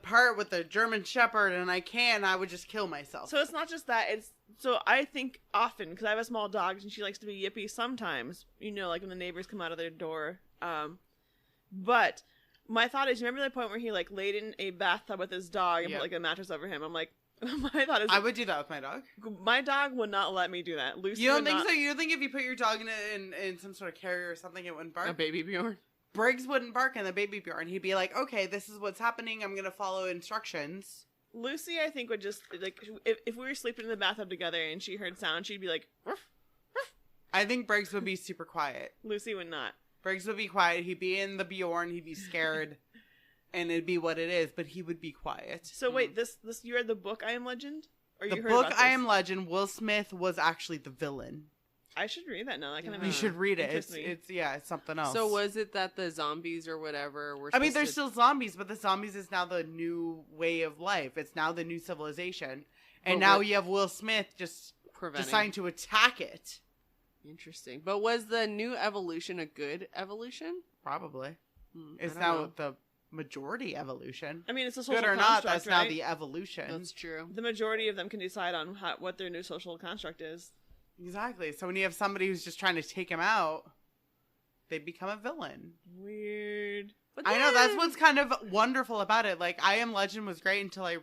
part with the German Shepherd, and I would just kill myself. So it's not just that. So I think often, because I have a small dog and she likes to be yippy sometimes, like when the neighbors come out of their door. But my thought is, remember the point where he like laid in a bathtub with his dog and Yeah. put like a mattress over him? I'm like, my thought is, I would do that with my dog. my dog would not let me do that. Lucy, You don't would think not- so? You don't think if you put your dog in some sort of carrier or something, it wouldn't bark? A baby Bjorn. Briggs wouldn't bark in the baby Bjorn. He'd be like, okay, this is what's happening. I'm going to follow instructions. Lucy, I think, would just like if we were sleeping in the bathtub together and she heard sound, she'd be like, ruff. I think Briggs would be super quiet. Lucy would not. Briggs would be quiet. He'd be in the Bjorn. He'd be scared. And it'd be what it is, but he would be quiet. So wait, this you read the book I Am Legend? Or The you heard book about I this? Am Legend, Will Smith was actually the villain. I should read that now. That kind of You should read it. interests me. It's something else. So was it that the zombies or whatever were? I mean, supposed there's to- still zombies, but the zombies is now the new way of life. It's now the new civilization. And But now what- you have Will Smith just preventing. deciding to attack it. Interesting. But was the new evolution a good evolution? Probably. I It's don't now know. the majority evolution. I mean, it's a social Good or not, construct, that's now right? the evolution. That's true. The majority of them can decide on what their new social construct is. Exactly. So when you have somebody who's just trying to take him out, they become a villain. Weird. But I know, that's then- what's kind of wonderful about it. Like, I Am Legend was great until I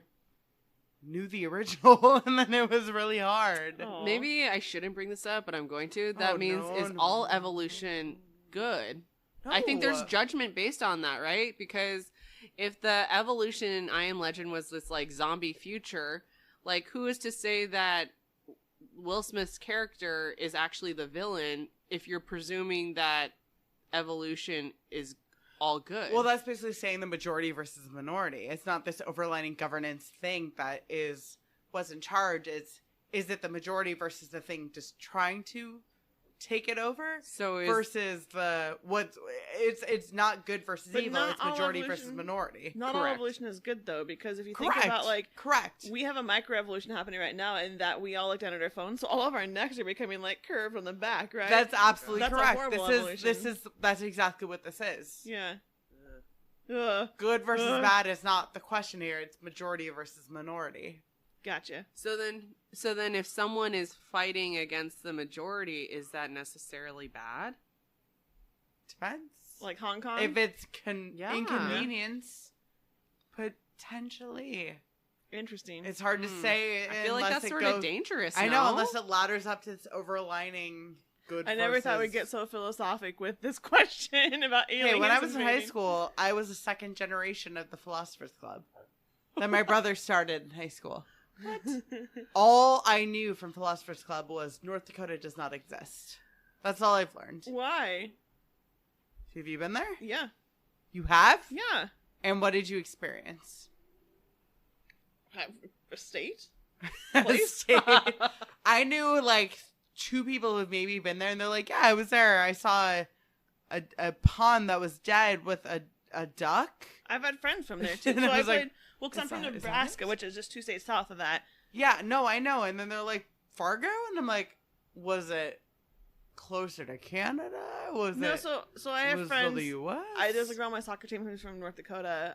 knew the original, and then it was really hard. Aw. Maybe I shouldn't bring this up, but I'm going to. That Oh, means no, is no, all no. evolution good? I think there's No. judgment based on that, right? Because if the evolution in I Am Legend was this like zombie future, like who is to say that Will Smith's character is actually the villain if you're presuming that evolution is all good? Well, that's basically saying the majority versus the minority. It's not this overlining governance thing that is what's in charge. Is it the majority versus the thing just trying to take it over? so is Versus it's not good versus But evil. not It's all majority evolution- versus minority. Not all Correct. evolution is good, though, because if you think Correct. about, like, Correct. we have a microevolution happening right now in that we all look down at our phones, so all of our necks are becoming, like, curved on the back, right? That's absolutely That's a correct. horrible That's exactly what this is. Yeah. Ugh. Good versus bad is not the question here. It's majority versus minority. Gotcha. so then if someone is fighting against the majority, is that necessarily bad? Depends. Like Hong Kong? If it's Yeah. inconvenience, potentially. Interesting. It's hard to say. I feel like unless that's it sort goes, of dangerous. I know, no? unless it ladders up to this overlining good. I never thought we'd get so philosophic with this question about aliens. Hey, when I was in high invading. school, I was the second generation of the Philosophers Club that my brother started in high school. All I knew from Philosophers Club was North Dakota does not exist. That's all I've learned. Why? Have you been there? Yeah. You have? Yeah. And what did you experience? A state? State. I knew like 2 people who've maybe been there, and they're like, yeah, I was there. I saw a pond that was dead with a duck. I've had friends from there too. And So I I was like, played. Well, because I'm is from that- is that Nebraska, it? which is just 2 states south of that. Yeah, no, I know. And then they're like, Fargo? And I'm like, was it closer to Canada? Was No, it? so I have was friends. the U.S.? There's a girl on my soccer team who's from North Dakota.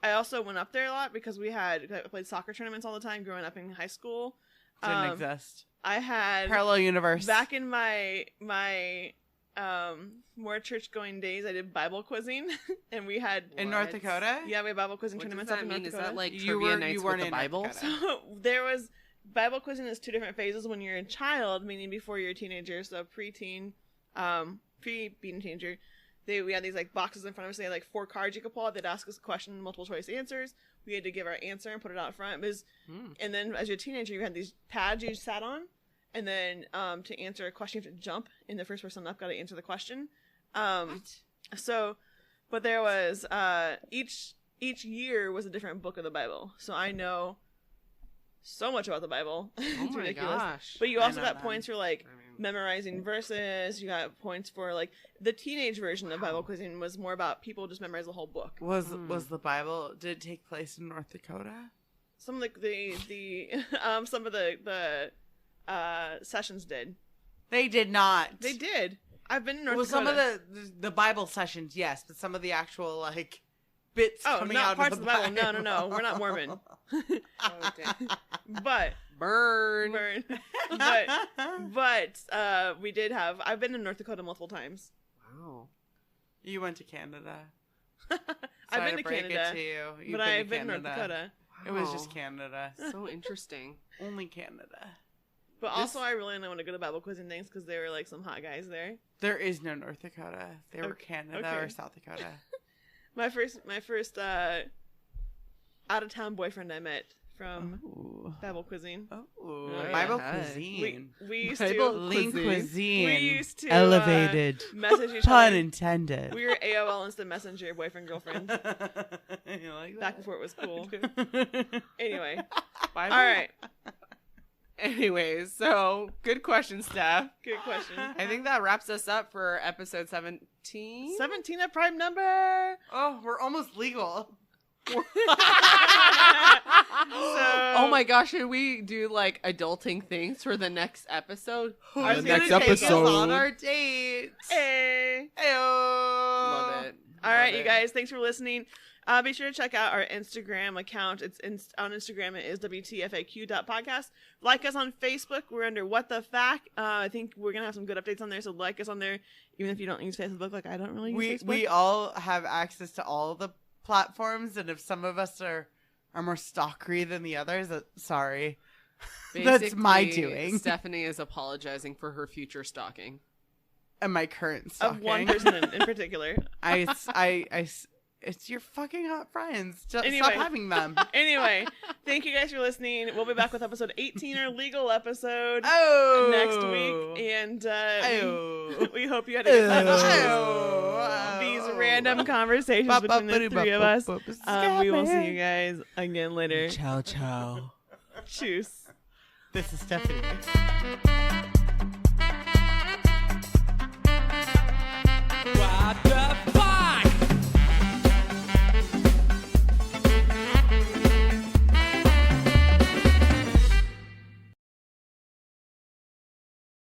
I also went up there a lot because I played soccer tournaments all the time growing up in high school. Didn't exist. I had Parallel universe. back in my more church going days. I did Bible quizzing, and we had in North Dakota? Yeah, we had Bible quizzing What does tournaments up that in North mean? Is Dakota. that like You trivia were- nights you with weren't the in North Bible? Dakota. So there was Bible quizzing is 2 different phases when you're a child, meaning before you're a teenager, so preteen, pre-being a teenager. We had these like boxes in front of us. They had like 4 cards you could pull out. They'd ask us a question, multiple choice answers. We had to give our answer and put it out front. And then as you're a teenager, you had these pads you sat on, and then to answer a question, you have to jump, and the first person up got to answer the question. So, but there was each year was a different book of the Bible. So I know so much about the Bible. Oh It's my ridiculous. gosh. But you I also know got that. points for like memorizing verses. You got points for like the teenage version of Bible quizzing was more about people just memorize the whole book. Was the Bible, did it take place in North Dakota? Some of the some of the sessions did. They did not. They did. I've been in North Well, Dakota. some of the Bible sessions, yes, but some of the actual like bits coming not out parts of of the the Bible. No. We're not Mormon. Oh, damn. But Burn. but we did have. I've been in North Dakota multiple times. Wow. You went to Canada. I've Sorry been to break Canada, it to you. You've but I've been in North Dakota. It was Wow. just Canada. So interesting. Only Canada. But also, I really don't want to go to Bible quizzing things because there were like some hot guys there. There is no North Dakota. They were Okay. Canada or South Dakota. My first out of town boyfriend I met from Ooh. Bible quizzing. Oh, Yeah. Bible Hi. cuisine. We used Bible to Lean cuisine. we used to Elevated. message each Pun other. intended. We were AOL Instant Messenger boyfriend girlfriend You like back that? before it was cool. Anyway, Bible? all right, Anyways, so good question, Steph. good question. I think that wraps us up for episode 17. 17 a prime number. Oh, we're almost legal. Oh my gosh, should we do like adulting things for the next episode? Who's Our gonna next take us episode. on our dates? Hey. Heyo. Love it. All right, Love you it. guys, thanks for listening. Be sure to check out our Instagram account. It's on Instagram. It is WTFAQ.podcast. Like us on Facebook. We're under What the Fac. I think we're going to have some good updates on there, so like us on there, even if you don't use Facebook. Like, I don't really use Facebook. We all have access to all the platforms, and if some of us are more stalkery than the others, sorry. That's my Basically, doing. Stephanie is apologizing for her future stalking. And my current Of stalking. one person in particular. It's your fucking hot friends. Just Anyway. stop having them. Anyway, thank you guys for listeing. We'll be back with episode 18, our legal episode, Oh, next week. And Oh. we hope you had a good time listening to Oh. these random conversations between the 3 of us. We will see you guys again later. Ciao, ciao. Tschüss. This is Stephanie. What the